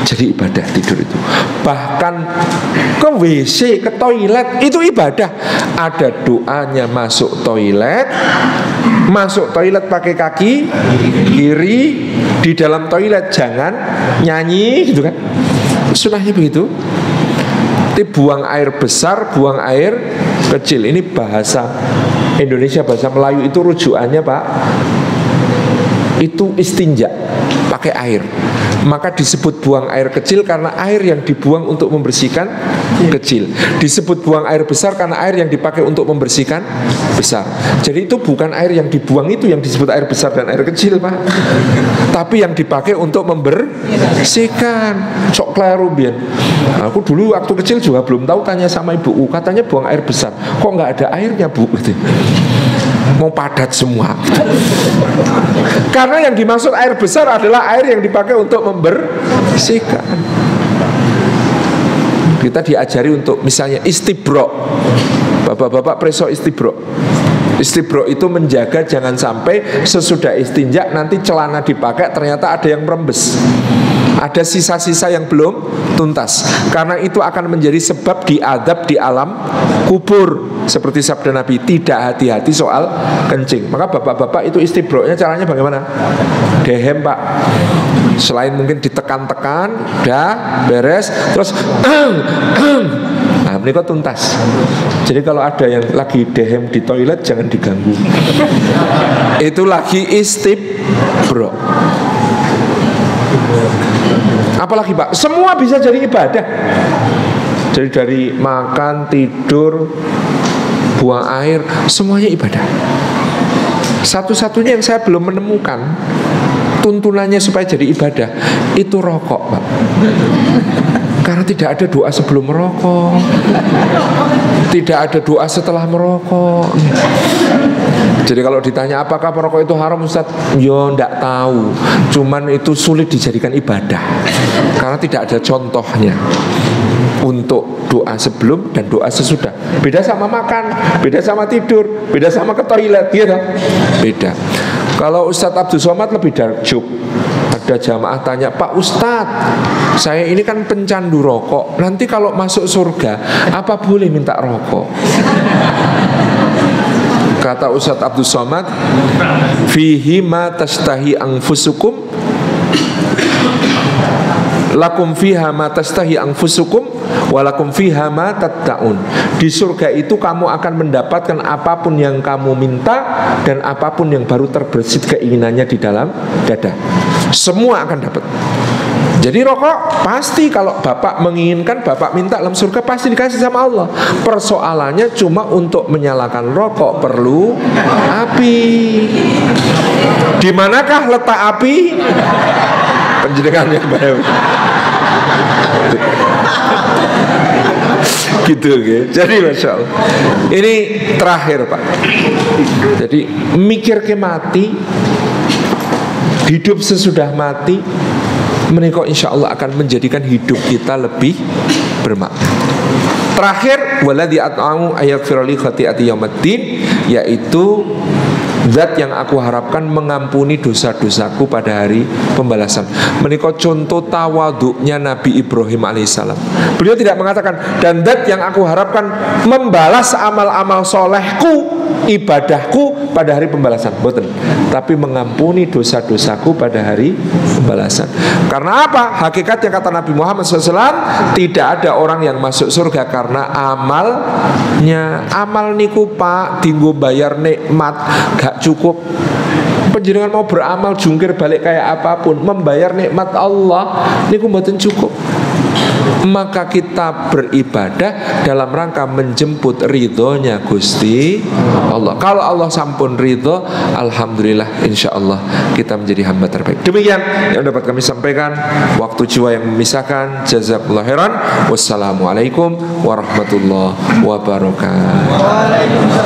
Jadi ibadah tidur itu. Bahkan ke WC, ke toilet itu ibadah. Ada doanya masuk toilet. Masuk toilet pakai kaki kiri, di dalam toilet jangan nyanyi gitu kan. Sunnahnya begitu. Nanti buang air besar, buang air kecil. Ini bahasa Indonesia, bahasa Melayu itu rujukannya, Pak, itu istinja, pakai air. Maka disebut buang air kecil karena air yang dibuang untuk membersihkan kecil. Disebut buang air besar karena air yang dipakai untuk membersihkan besar. Jadi itu bukan air yang dibuang itu yang disebut air besar dan air kecil, Pak. Tapi yang dipakai untuk membersihkan. Sok kleru biyen. Aku dulu waktu kecil juga belum tahu, tanya sama ibuku, katanya buang air besar. Kok nggak ada airnya, Bu? Mau padat semua. Karena yang dimaksud air besar adalah air yang dipakai untuk membersihkan. Kita diajari untuk misalnya istibro. Bapak-bapak preso istibro. Istibro itu menjaga jangan sampai sesudah istinja nanti celana dipakai ternyata ada yang merembes, ada sisa-sisa yang belum tuntas. Karena itu akan menjadi sebab diadab di alam kubur. Seperti sabda Nabi, tidak hati-hati soal kencing. Maka bapak-bapak itu istibro'nya caranya bagaimana? Dehem, Pak. Selain mungkin ditekan-tekan, dah beres, terus nah, ini kok tuntas. Jadi kalau ada yang lagi dehem di toilet jangan diganggu. Itu lagi istibro. Apalagi, Pak, semua bisa jadi ibadah. Jadi dari makan, tidur, buang air, semuanya ibadah. Satu-satunya yang saya belum menemukan tuntunannya supaya jadi ibadah itu rokok, Pak. Karena tidak ada doa sebelum merokok, tidak ada doa setelah merokok. Jadi kalau ditanya apakah merokok itu haram, Ustaz? Yo ndak tahu. Cuman itu sulit dijadikan ibadah karena tidak ada contohnya untuk doa sebelum dan doa sesudah. Beda sama makan, beda sama tidur, beda sama ke toilet, gitu. Beda. Kalau Ustadz Abdul Somad lebih dark joke. Ada jamaah tanya, Pak Ustadz, saya ini kan pencandu rokok, nanti kalau masuk surga apa boleh minta rokok? Kata Ustadz Abdul Somad, fihi ma tastahi anfusukum, lakum fiha ma tastahi anfusukum, walakum fiha ma tatta'un. Di surga itu kamu akan mendapatkan apapun yang kamu minta dan apapun yang baru terbersit keinginannya di dalam dada. Semua akan dapat. Jadi rokok pasti kalau Bapak menginginkan, Bapak minta dalam surga pasti dikasih sama Allah. Persoalannya cuma untuk menyalakan rokok perlu api. Di manakah letak api? Penjenengannya baik. Gitu gitu. Jadi Masya Allah, ini terakhir Pak. Jadi mikir ke mati, hidup sesudah mati, menikah insya Allah akan menjadikan hidup kita lebih bermakna. Terakhir, waladhi at'amu ayaghfirli khati'ati yaumiddin, yaitu zat yang aku harapkan mengampuni dosa-dosaku pada hari pembalasan. Menikah contoh tawaduknya Nabi Ibrahim alaihissalam. Beliau tidak mengatakan, dan zat yang aku harapkan membalas amal-amal solehku, ibadahku pada hari pembalasan. Betul. Tapi mengampuni dosa-dosaku pada hari pembalasan. Karena apa? Hakikatnya kata Nabi Muhammad SAW, tidak ada orang yang masuk surga karena amalnya. Amal niku Pak, tinggu bayar nikmat gak cukup. Penjenengan mau beramal jungkir balik kayak apapun, membayar nikmat Allah niku mboten cukup. Maka kita beribadah dalam rangka menjemput ridhonya Gusti Allah. Kalau Allah sampun ridho, alhamdulillah, insya Allah kita menjadi hamba terbaik. Demikian yang dapat kami sampaikan. Waktu jiwa yang memisahkan. Jazakallahu khairan. Wassalamualaikum warahmatullahi wabarakatuh.